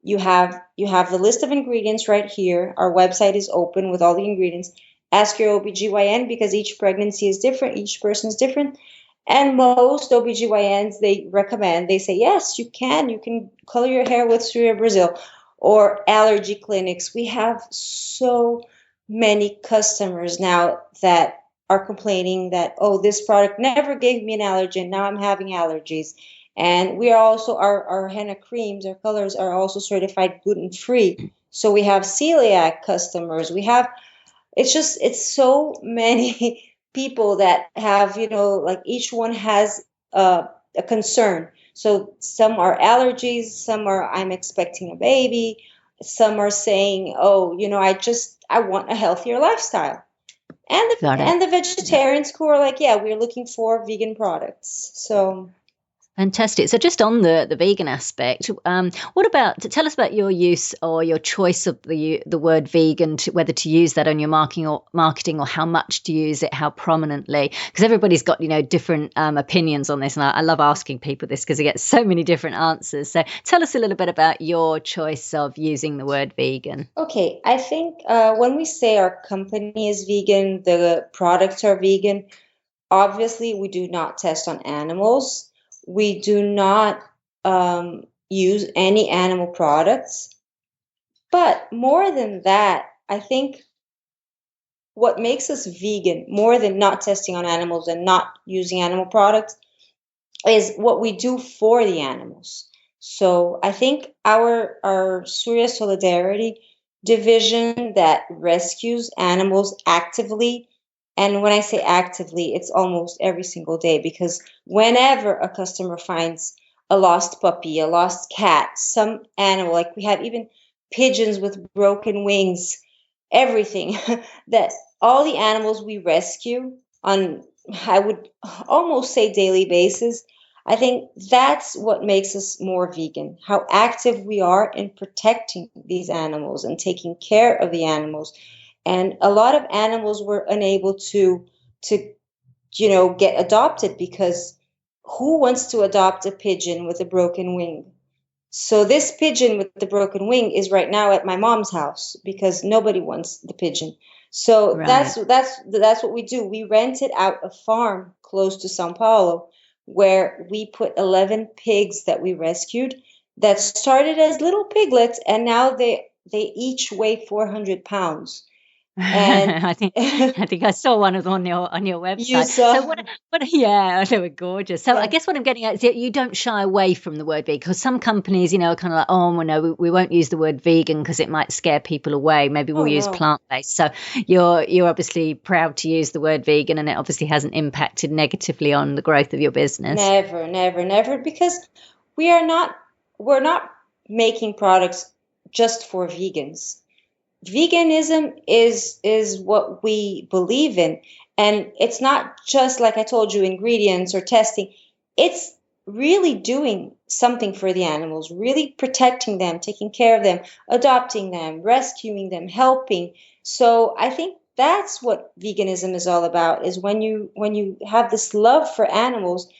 you have the list of ingredients right here. Our website is open with all the ingredients. Ask your OBGYN, because each pregnancy is different, each person is different. And most OBGYNs, they say, yes, you can color your hair with Surya Brazil. Or allergy clinics. We have so many customers now that are complaining that, oh, this product never gave me an allergen, now I'm having allergies. And we are also, our henna creams, our colors are also certified gluten free. So we have celiac customers. It's so many people that have, like each one has a concern. So some are allergies, some are, I'm expecting a baby, some are saying, oh, I want a healthier lifestyle. And Got the it. and the vegetarians who are like, yeah, we're looking for vegan products. So Fantastic. So, just on the vegan aspect, what about tell us about your use or your choice of the word vegan, whether to use that on your marketing, or how much to use it, how prominently? Because everybody's got different opinions on this, and I love asking people this because I get so many different answers. So, tell us a little bit about your choice of using the word vegan. okay, I think when we say our company is vegan, the products are vegan. Obviously, we do not test on animals. We do not use any animal products. But more than that, I think what makes us vegan more than not testing on animals and not using animal products is what we do for the animals. So I think our Surya Solidarity division that rescues animals actively, and when I say actively, it's almost every single day, because whenever a customer finds a lost puppy, a lost cat, some animal, like we have even pigeons with broken wings, everything that all the animals we rescue on, I would almost say daily basis. I think that's what makes us more vegan, how active we are in protecting these animals and taking care of the animals. And a lot of animals were unable to get adopted because who wants to adopt a pigeon with a broken wing? So this pigeon with the broken wing is right now at my mom's house because nobody wants the pigeon. So Right. that's what we do. We rented out a farm close to São Paulo where we put 11 pigs that we rescued that started as little piglets, and now they each weigh 400 pounds. And I think I saw one of them on your you website. So saw. what yeah, they were gorgeous. So I Yeah. guess what I'm getting at is that you don't shy away from the word vegan, because some companies, are kind of like, oh, well, no, we won't use the word vegan because it might scare people away. Maybe we'll Oh use no. plant-based. So you're obviously proud to use the word vegan, and it obviously hasn't impacted negatively on the growth of your business. Never, never, never, because we are not we're not making products just for vegans. Veganism is what we believe in, and it's not just like I told you, ingredients or testing. It's really doing something for the animals, really protecting them, taking care of them, adopting them, rescuing them, helping. So I think that's what veganism is all about, is when you have this love for animals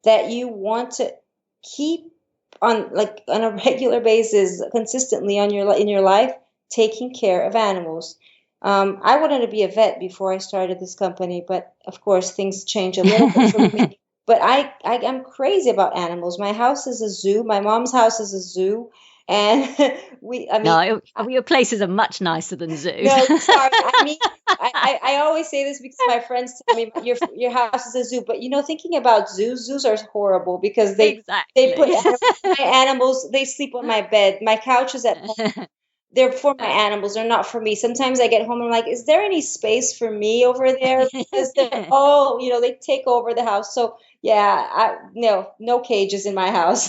that you want to keep on, like on a regular basis, consistently on your in your life, taking care of animals. I wanted to be a vet before I started this company, but of course things change a little bit for me. But I am crazy about animals. My house is a zoo. My mom's house is a zoo, and I mean, No, your places are much nicer than zoos. no, sorry. I mean, I always say this because my friends tell me your house is a zoo. But thinking about zoos are horrible because they put Exactly. my animals. They sleep on my bed. My couch is at home. They're for my animals. They're not for me. Sometimes I get home and I'm like, is there any space for me over there? Because they're all, they take over the house. So yeah, no cages in my house.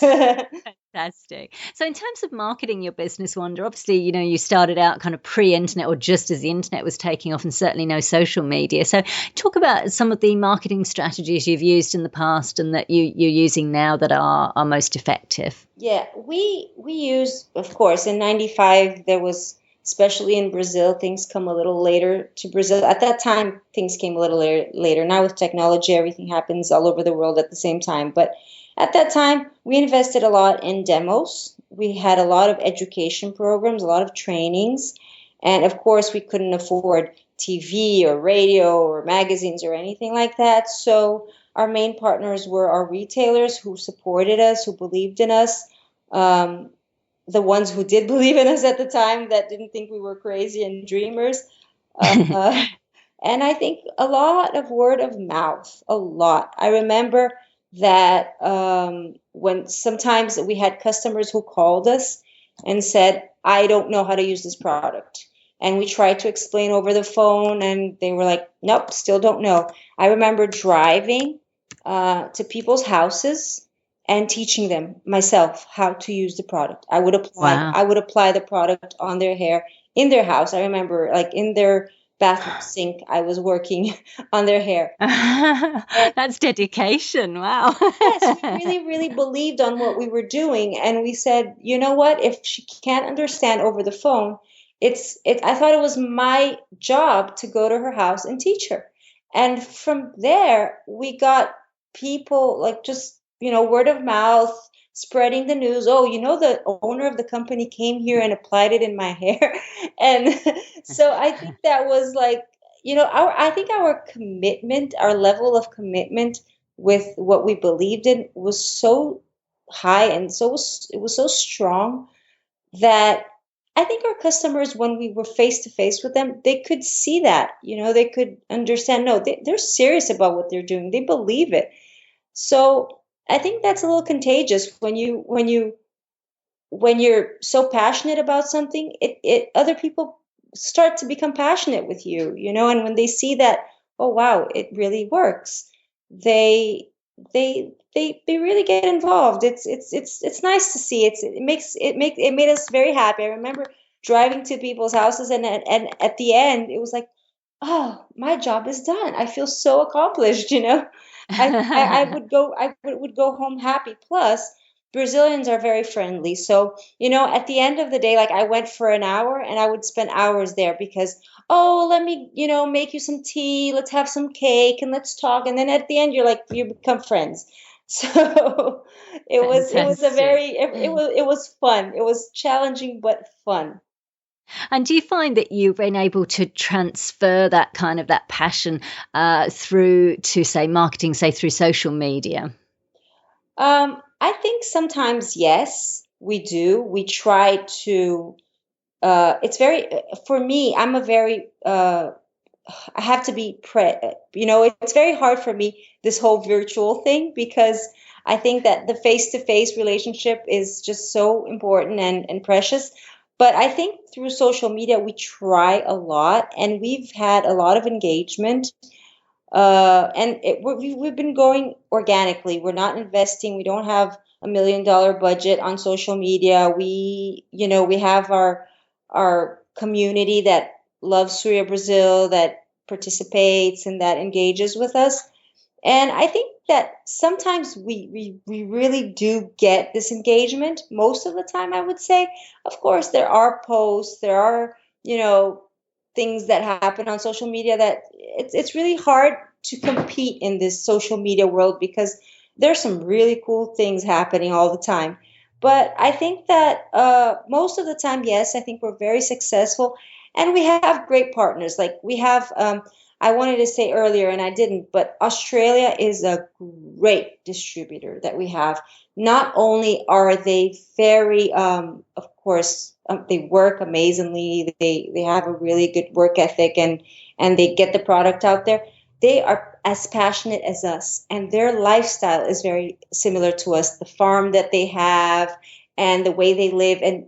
Fantastic. So, in terms of marketing your business, Wanda, obviously, you started out kind of pre-internet or just as the internet was taking off, and certainly no social media. So, talk about some of the marketing strategies you've used in the past and that you're using now that are most effective. Yeah, we use, of course, in '95 there was, especially in Brazil, things come a little later to Brazil. At that time, things came a little later. Now with technology, everything happens all over the world at the same time. But at that time, we invested a lot in demos. We had a lot of education programs, a lot of trainings, and of course, we couldn't afford TV or radio or magazines or anything like that. So our main partners were our retailers who supported us, who believed in us, um, the ones who did believe in us at the time, that didn't think we were crazy and dreamers. Uh, and I think a lot of word of mouth, a lot. I remember that when sometimes we had customers who called us and said, I don't know how to use this product. And we tried to explain over the phone, and they were like, nope, still don't know. I remember driving to people's houses and teaching them myself how to use the product. Wow. I would apply the product on their hair in their house. I remember, like, in their bathroom sink, I was working on their hair. And That's dedication. Wow. yes, we really, really believed on what we were doing, and we said, you know what? If she can't understand over the phone, I thought it was my job to go to her house and teach her. And from there, we got people, like, just word of mouth, spreading the news. Oh, the owner of the company came here and applied it in my hair, and so I think that was like, I think our commitment, our level of commitment with what we believed in was so high, and it was so strong that I think our customers, when we were face to face with them, they could see that, they could understand, no, they're serious about what they're doing. They believe it. So I think that's a little contagious when you're so passionate about something, it other people start to become passionate with you, and when they see that, oh wow, it really works, they they really get involved. It's nice to see. It made us very happy. I remember driving to people's houses, and at the end it was like, oh, my job is done. I feel so accomplished, I would go home happy. Plus, Brazilians are very friendly. So, at the end of the day, like I went for an hour and I would spend hours there because, oh, let me, make you some tea, let's have some cake and let's talk. And then at the end, you become friends. So it was a Fantastic. very, it was fun. It was challenging, but fun. And do you find that you've been able to transfer that kind of that passion through to, say, marketing, say, through social media? I think sometimes, yes, we do. We try to, it's very, for me, I have to be it's very hard for me, this whole virtual thing, because I think that the face-to-face relationship is just so important and precious. But I think through social media, we try a lot and we've had a lot of engagement. We've been going organically. We're not investing. We don't have $1 million budget on social media. We have our community that loves Surya Brazil, that participates and that engages with us. And I think that sometimes we really do get this engagement. Most of the time, I would say. Of course, there are posts, there are, things that happen on social media that it's really hard to compete in this social media world because there's some really cool things happening all the time. But I think that most of the time, yes, I think we're very successful, and we have great partners. Like we have, I wanted to say earlier and I didn't, but Australia is a great distributor that we have. Not only are they very, of course, they work amazingly. They have a really good work ethic, and they get the product out there. They are as passionate as us, and their lifestyle is very similar to us. The farm that they have and the way they live, and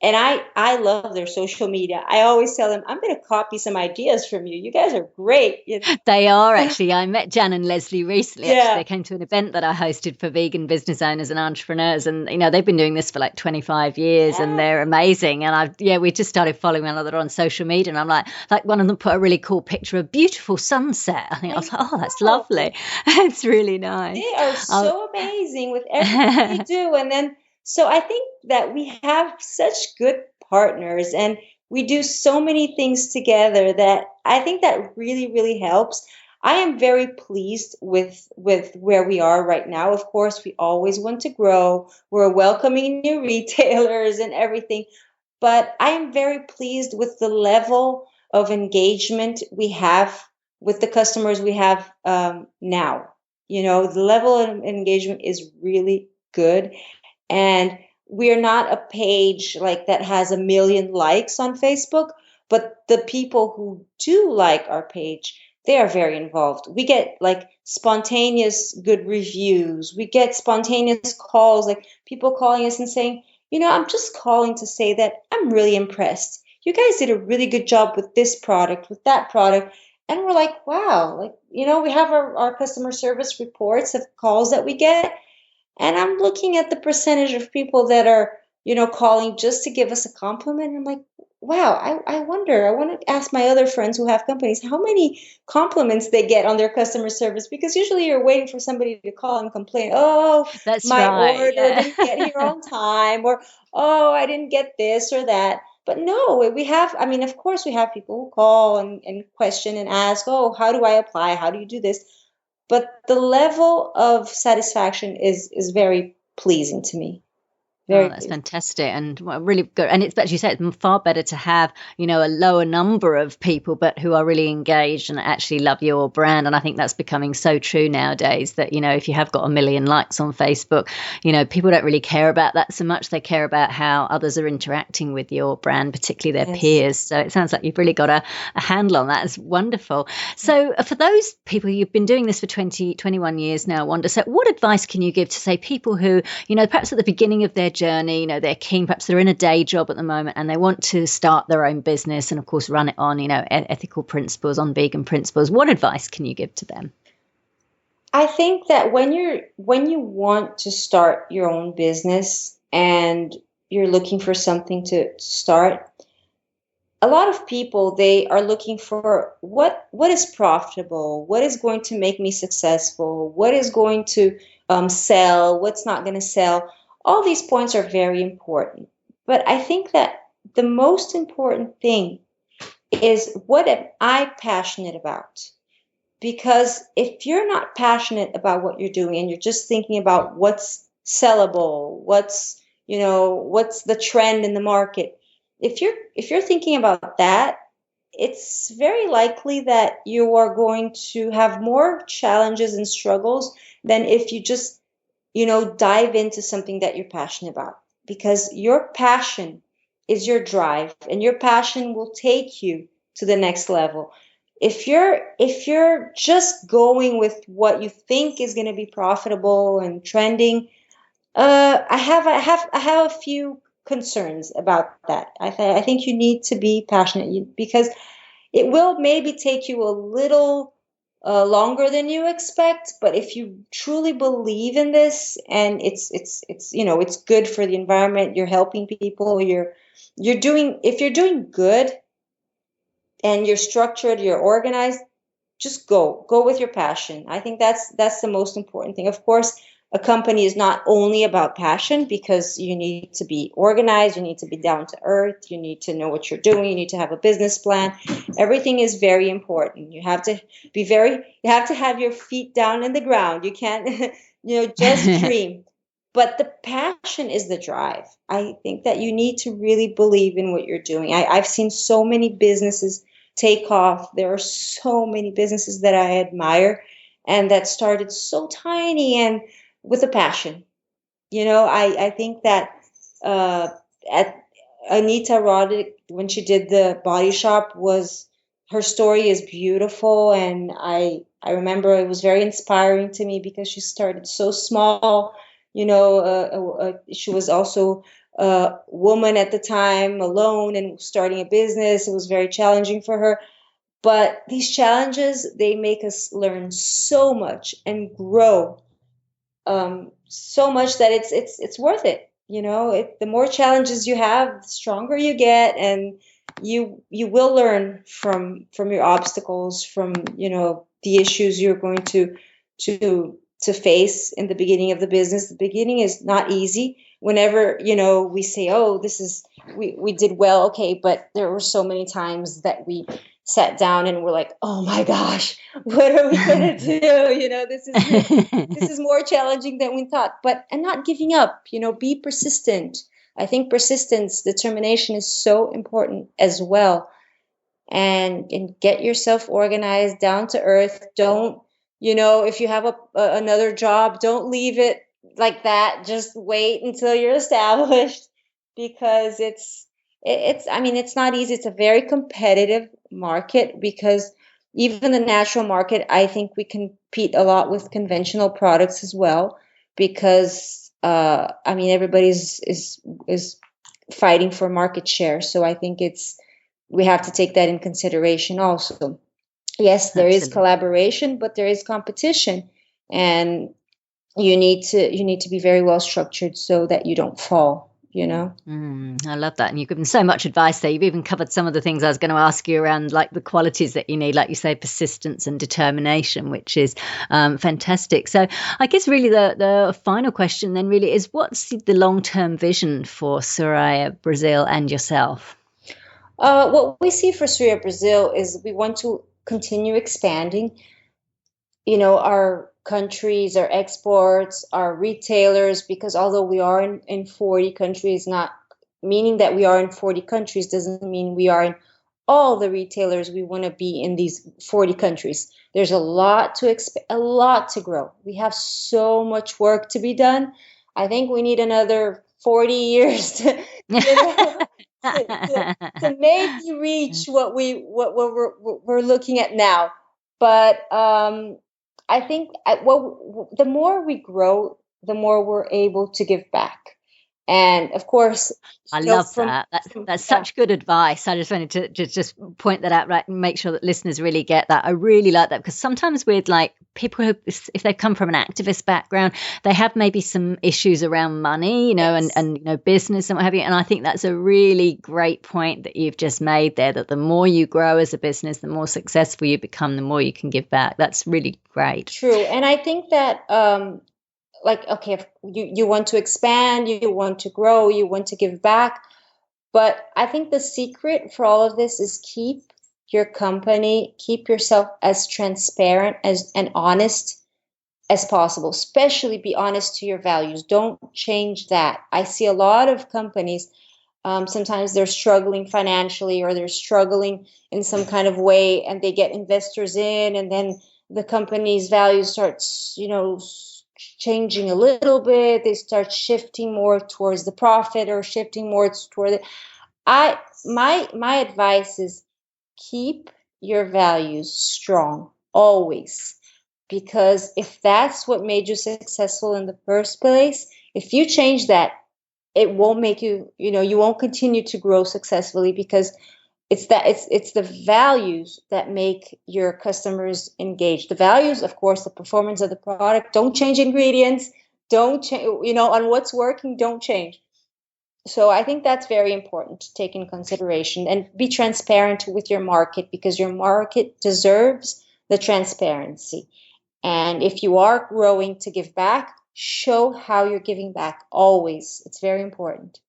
I love their social media. I always tell them, I'm going to copy some ideas from you. You guys are great. They are actually. I met Jan and Leslie recently. Actually, Yeah. they came to an event that I hosted for vegan business owners and entrepreneurs, and they've been doing this for like 25 years, and Yeah. they're amazing. And we just started following one another on social media, and I'm like one of them put a really cool picture of a beautiful sunset. I I was like, oh, that's know. lovely. It's really They nice. are Oh, so amazing with everything they do. And then, so I think that we have such good partners and we do so many things together that I think that really, really helps. I am very pleased with where we are right now. Of course, we always want to grow. We're welcoming new retailers and everything, but I am very pleased with the level of engagement we have with the customers we have now. The level of engagement is really good, and we are not a page like that has 1 million likes on Facebook, but the people who do like our page, they are very involved. We get like spontaneous good reviews. We get spontaneous calls, like people calling us and saying, I'm just calling to say that I'm really impressed. You guys did a really good job with this product, with that product. And we're like, wow, like, we have our customer service reports of calls that we get, and I'm looking at the percentage of people that are, calling just to give us a compliment. I'm like, wow, I wonder. I want to ask my other friends who have companies how many compliments they get on their customer service, because usually you're waiting for somebody to call and complain, oh, that's my right. order Yeah. didn't get here on time, or oh, I didn't get this or that. But no, we have, I mean, of course, we have people who call and question and ask, oh, how do I apply? How do you do this? But the level of satisfaction is very pleasing to me. Very That's pleased. fantastic, and really good. And it's, as you say, it's far better to have, a lower number of people, but who are really engaged and actually love your brand. And I think that's becoming so true nowadays that, if you have got 1 million likes on Facebook, people don't really care about that so much. They care about how others are interacting with your brand, particularly their Yes. peers. So it sounds like you've really got a handle on that. It's wonderful. So for those people, you've been doing this for 21 years now, Wanda. So what advice can you give to, say, people who, perhaps at the beginning of their journey, they're keen, perhaps they're in a day job at the moment and they want to start their own business and of course run it on, ethical principles, on vegan principles. What advice can you give to them? I think that when you want to start your own business and you're looking for something to start, a lot of people, they are looking for what is profitable, what is going to make me successful, what is going to sell, what's not going to sell. All these points are very important. But I think that the most important thing is, what am I passionate about? Because if you're not passionate about what you're doing and you're just thinking about what's sellable, what's the trend in the market, if you're thinking about that, it's very likely that you are going to have more challenges and struggles than if you just, dive into something that you're passionate about. Because your passion is your drive, and your passion will take you to the next level. If you're just going with what you think is going to be profitable and trending, I have a few concerns about that. I think you need to be passionate, because it will maybe take you a little longer than you expect. But if you truly believe in this, and it's good for the environment, you're helping people, you're doing if you're doing good and you're structured, you're organized, just go with your passion. I think that's the most important thing. Of course, a company is not only about passion, because you need to be organized, you need to be down to earth, you need to know what you're doing, you need to have a business plan. Everything is very important. You have to have your feet down in the ground. You can't just dream. But the passion is the drive. I think that you need to really believe in what you're doing. I've seen so many businesses take off. There are so many businesses that I admire and that started so tiny and with a passion. I think that at Anita Roddick, when she did the Body Shop, was her story is beautiful, and I remember it was very inspiring to me because she started so small. She was also a woman at the time, alone and starting a business. It was very challenging for her. But these challenges, they make us learn so much and grow so much that it's worth it. The more challenges you have, the stronger you get, and you will learn from your obstacles, from the issues you're going to face in the beginning of the business. The beginning is not easy. Whenever we say, oh, we did well, okay, but there were so many times that we sat down and we're like, oh my gosh, what are we gonna do? This is more challenging than we thought. And not giving up. Be persistent. I think persistence, determination is so important as well. And get yourself organized, down to earth. Don't, if you have another job, don't leave it like that. Just wait until you're established, because it's not easy. It's a very competitive market, because even the natural market, I think we compete a lot with conventional products as well, because everybody's is fighting for market share. So I think we have to take that in consideration also. Yes, there is Absolutely. collaboration, but there is competition, and you need to be very well structured so that you don't fall. I love that. And you've given so much advice there. You've even covered some of the things I was going to ask you around, like the qualities that you need, like you say, persistence and determination, which is fantastic. So I guess really the final question then really is, what's the long-term vision for Surya Brasil and yourself? What we see for Surya Brasil is we want to continue expanding. our countries, our exports, our retailers, because although we are in 40 countries, not meaning that we are in 40 countries doesn't mean we are in all the retailers we want to be in these 40 countries. There's a lot to a lot to grow. We have so much work to be done. I think we need another 40 years to, to maybe reach what we're looking at now. But I think the more we grow, the more we're able to give back. And of course, I love that. That's such good advice. I just wanted to just point that out, right, and make sure that listeners really get that. I really like that, because sometimes with like people who, if they come from an activist background, they have maybe some issues around money, Yes. and business and what have you. And I think that's a really great point that you've just made there, that the more you grow as a business, the more successful you become, the more you can give back. That's really great. True. And I think that okay, if you want to expand, you want to grow, you want to give back. But I think the secret for all of this is keep yourself as transparent and honest as possible, especially be honest to your values. Don't change that. I see a lot of companies, sometimes they're struggling financially, or they're struggling in some kind of way, and they get investors in, and then the company's values starts, changing a little bit. They start shifting more towards the profit, or shifting more toward the. My advice is keep your values strong always, because if that's what made you successful in the first place, if you change that, it won't make you, you won't continue to grow successfully, because it's the values that make your customers engaged. The values, of course, the performance of the product. Don't change ingredients. Don't change, on what's working. Don't change. So I think that's very important to take in consideration, and be transparent with your market, because your market deserves the transparency. And if you are growing to give back, show how you're giving back always. It's very important.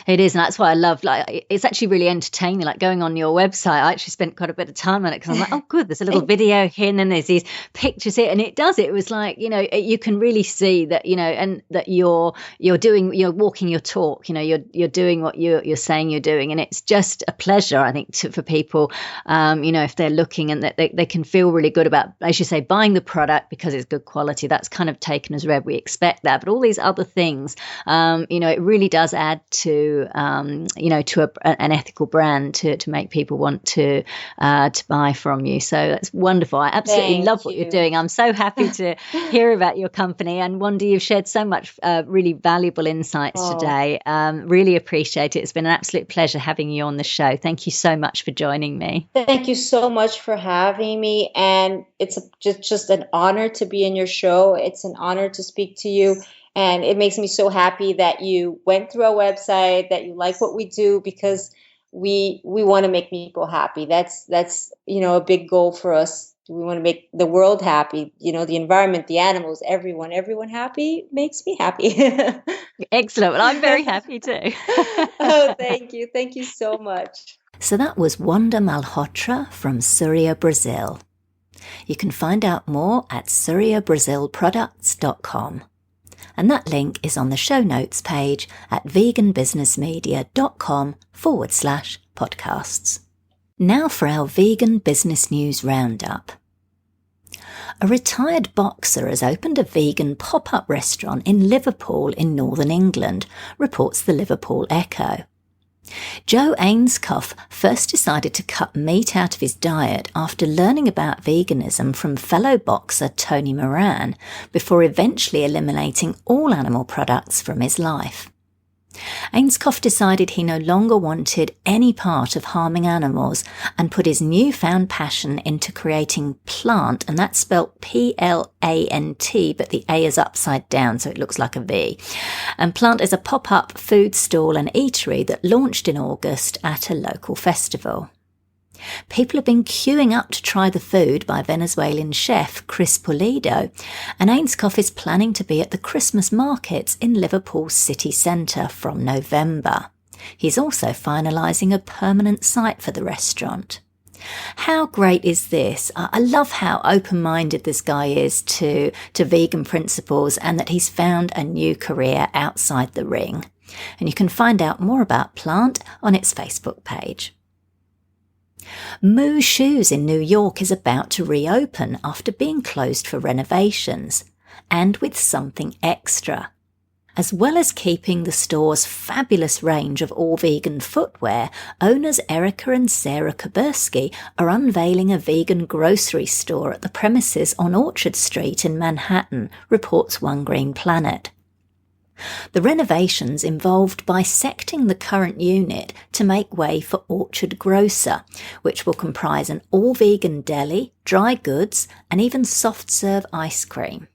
It is, and that's why I love, like, it's actually really entertaining, like going on your website. I actually spent quite a bit of time on it, because I'm like, oh good, there's a little video here, and then there's these pictures here, and it was like, you can really see that, and that you're walking your talk, you're doing what you're saying you're doing. And it's just a pleasure, I think, for people, if they're looking, and that they can feel really good about, as you say, buying the product because it's good quality. That's kind of taken as read. We expect that, but all these other things, it really does add to an ethical brand to make people want to buy from you. So that's wonderful. I absolutely love what you're doing. I'm so happy to hear about your company. And Wanda, you've shared so much really valuable insights today. Really appreciate it. It's been an absolute pleasure having you on the show. Thank you so much for joining me. Thank you so much for having me. And it's just an honor to be in your show. It's an honor to speak to you. And it makes me so happy that you went through our website, that you like what we do, because we want to make people happy. That's a big goal for us. We want to make the world happy, the environment, the animals, everyone happy makes me happy. Excellent. Well, I'm very happy too. Oh, thank you. Thank you so much. So that was Wanda Malhotra from Surya Brasil. You can find out more at suryabrasilproducts.com. And that link is on the show notes page at veganbusinessmedia.com/podcasts. Now for our vegan business news roundup. A retired boxer has opened a vegan pop-up restaurant in Liverpool in northern England, reports the Liverpool Echo. Joe Ainscough first decided to cut meat out of his diet after learning about veganism from fellow boxer Tony Moran, before eventually eliminating all animal products from his life. Ainscough decided he no longer wanted any part of harming animals and put his newfound passion into creating Plant, and that's spelt Plant, but the A is upside down so it looks like a V. And Plant is a pop-up food stall and eatery that launched in August at a local festival. People have been queuing up to try the food by Venezuelan chef Chris Pulido, and Ainscough is planning to be at the Christmas markets in Liverpool's city centre from November. He's also finalising a permanent site for the restaurant. How great is this? I love how open-minded this guy is to vegan principles, and that he's found a new career outside the ring. And you can find out more about Plant on its Facebook page. Moo Shoes in New York is about to reopen after being closed for renovations, and with something extra. As well as keeping the store's fabulous range of all-vegan footwear, owners Erica and Sarah Kabursky are unveiling a vegan grocery store at the premises on Orchard Street in Manhattan, reports One Green Planet. The renovations involved bisecting the current unit to make way for Orchard Grocer, which will comprise an all-vegan deli, dry goods, and even soft-serve ice cream.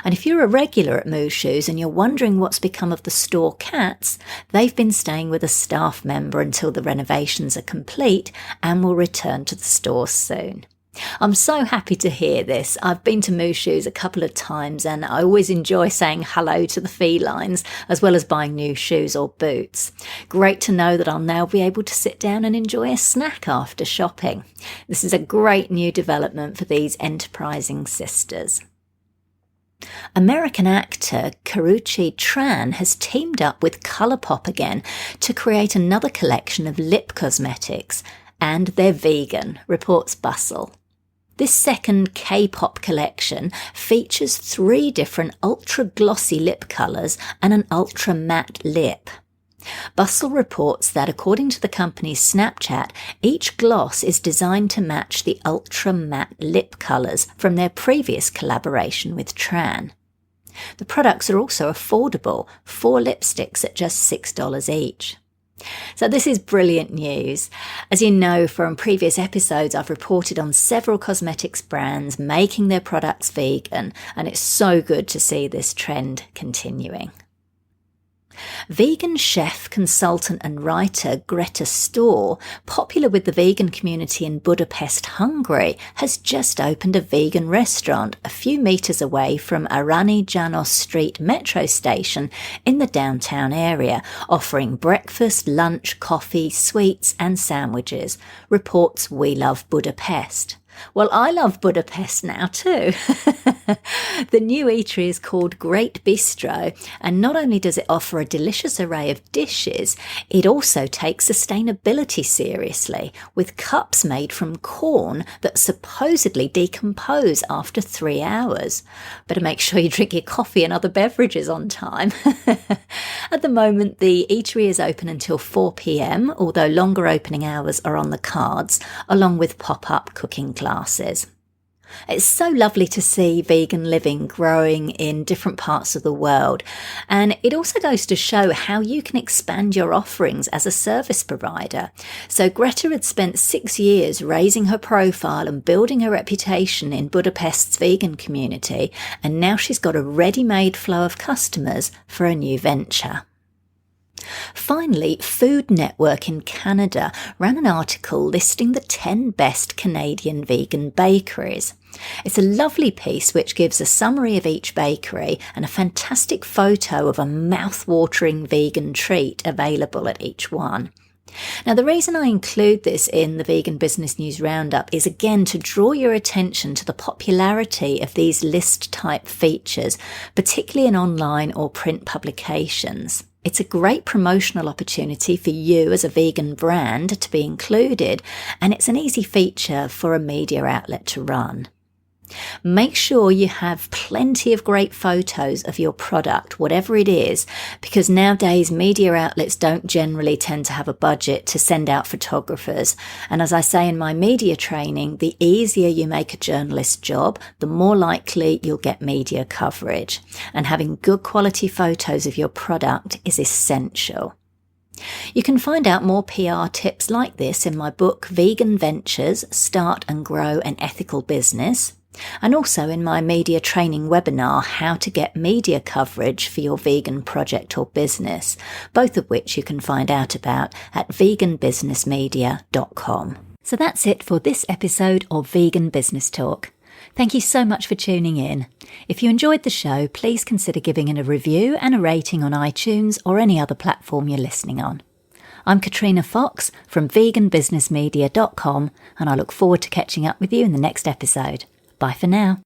And if you're a regular at Moo Shoes and you're wondering what's become of the store cats, they've been staying with a staff member until the renovations are complete and will return to the store soon. I'm so happy to hear this. I've been to Moo Shoes a couple of times and I always enjoy saying hello to the felines as well as buying new shoes or boots. Great to know that I'll now be able to sit down and enjoy a snack after shopping. This is a great new development for these enterprising sisters. American actor Karrueche Tran has teamed up with Colourpop again to create another collection of lip cosmetics, and they're vegan, reports Bustle. This second K-pop collection features 3 different ultra-glossy lip colours and an ultra-matte lip. Bustle reports that according to the company's Snapchat, each gloss is designed to match the ultra-matte lip colours from their previous collaboration with Tran. The products are also affordable, 4 lipsticks at just $6 each. So this is brilliant news. As you know from previous episodes, I've reported on several cosmetics brands making their products vegan, and it's so good to see this trend continuing. Vegan chef, consultant and writer Greta Storr, popular with the vegan community in Budapest, Hungary, has just opened a vegan restaurant a few metres away from Arany János Street metro station in the downtown area, offering breakfast, lunch, coffee, sweets and sandwiches, reports We Love Budapest. Well, I love Budapest now too. The new eatery is called Great Bistro, and not only does it offer a delicious array of dishes, it also takes sustainability seriously, with cups made from corn that supposedly decompose after 3 hours. Better make sure you drink your coffee and other beverages on time. At the moment, the eatery is open until 4 p.m, although longer opening hours are on the cards, along with pop-up cooking classes. It's so lovely to see vegan living growing in different parts of the world, and it also goes to show how you can expand your offerings as a service provider. So Greta had spent 6 years raising her profile and building her reputation in Budapest's vegan community, and now she's got a ready-made flow of customers for a new venture. Finally, Food Network in Canada ran an article listing the 10 best Canadian vegan bakeries. It's a lovely piece which gives a summary of each bakery and a fantastic photo of a mouth-watering vegan treat available at each one. Now, the reason I include this in the Vegan Business News Roundup is again to draw your attention to the popularity of these list-type features, particularly in online or print publications. It's a great promotional opportunity for you as a vegan brand to be included, and it's an easy feature for a media outlet to run. Make sure you have plenty of great photos of your product, whatever it is, because nowadays media outlets don't generally tend to have a budget to send out photographers. And as I say in my media training, the easier you make a journalist's job, the more likely you'll get media coverage. And having good quality photos of your product is essential. You can find out more PR tips like this in my book, Vegan Ventures, Start and Grow an Ethical Business, and also in my media training webinar, How to Get Media Coverage for Your Vegan Project or Business, both of which you can find out about at veganbusinessmedia.com. So that's it for this episode of Vegan Business Talk. Thank you so much for tuning in. If you enjoyed the show, please consider giving it a review and a rating on iTunes or any other platform you're listening on. I'm Katrina Fox from veganbusinessmedia.com, and I look forward to catching up with you in the next episode. Bye for now.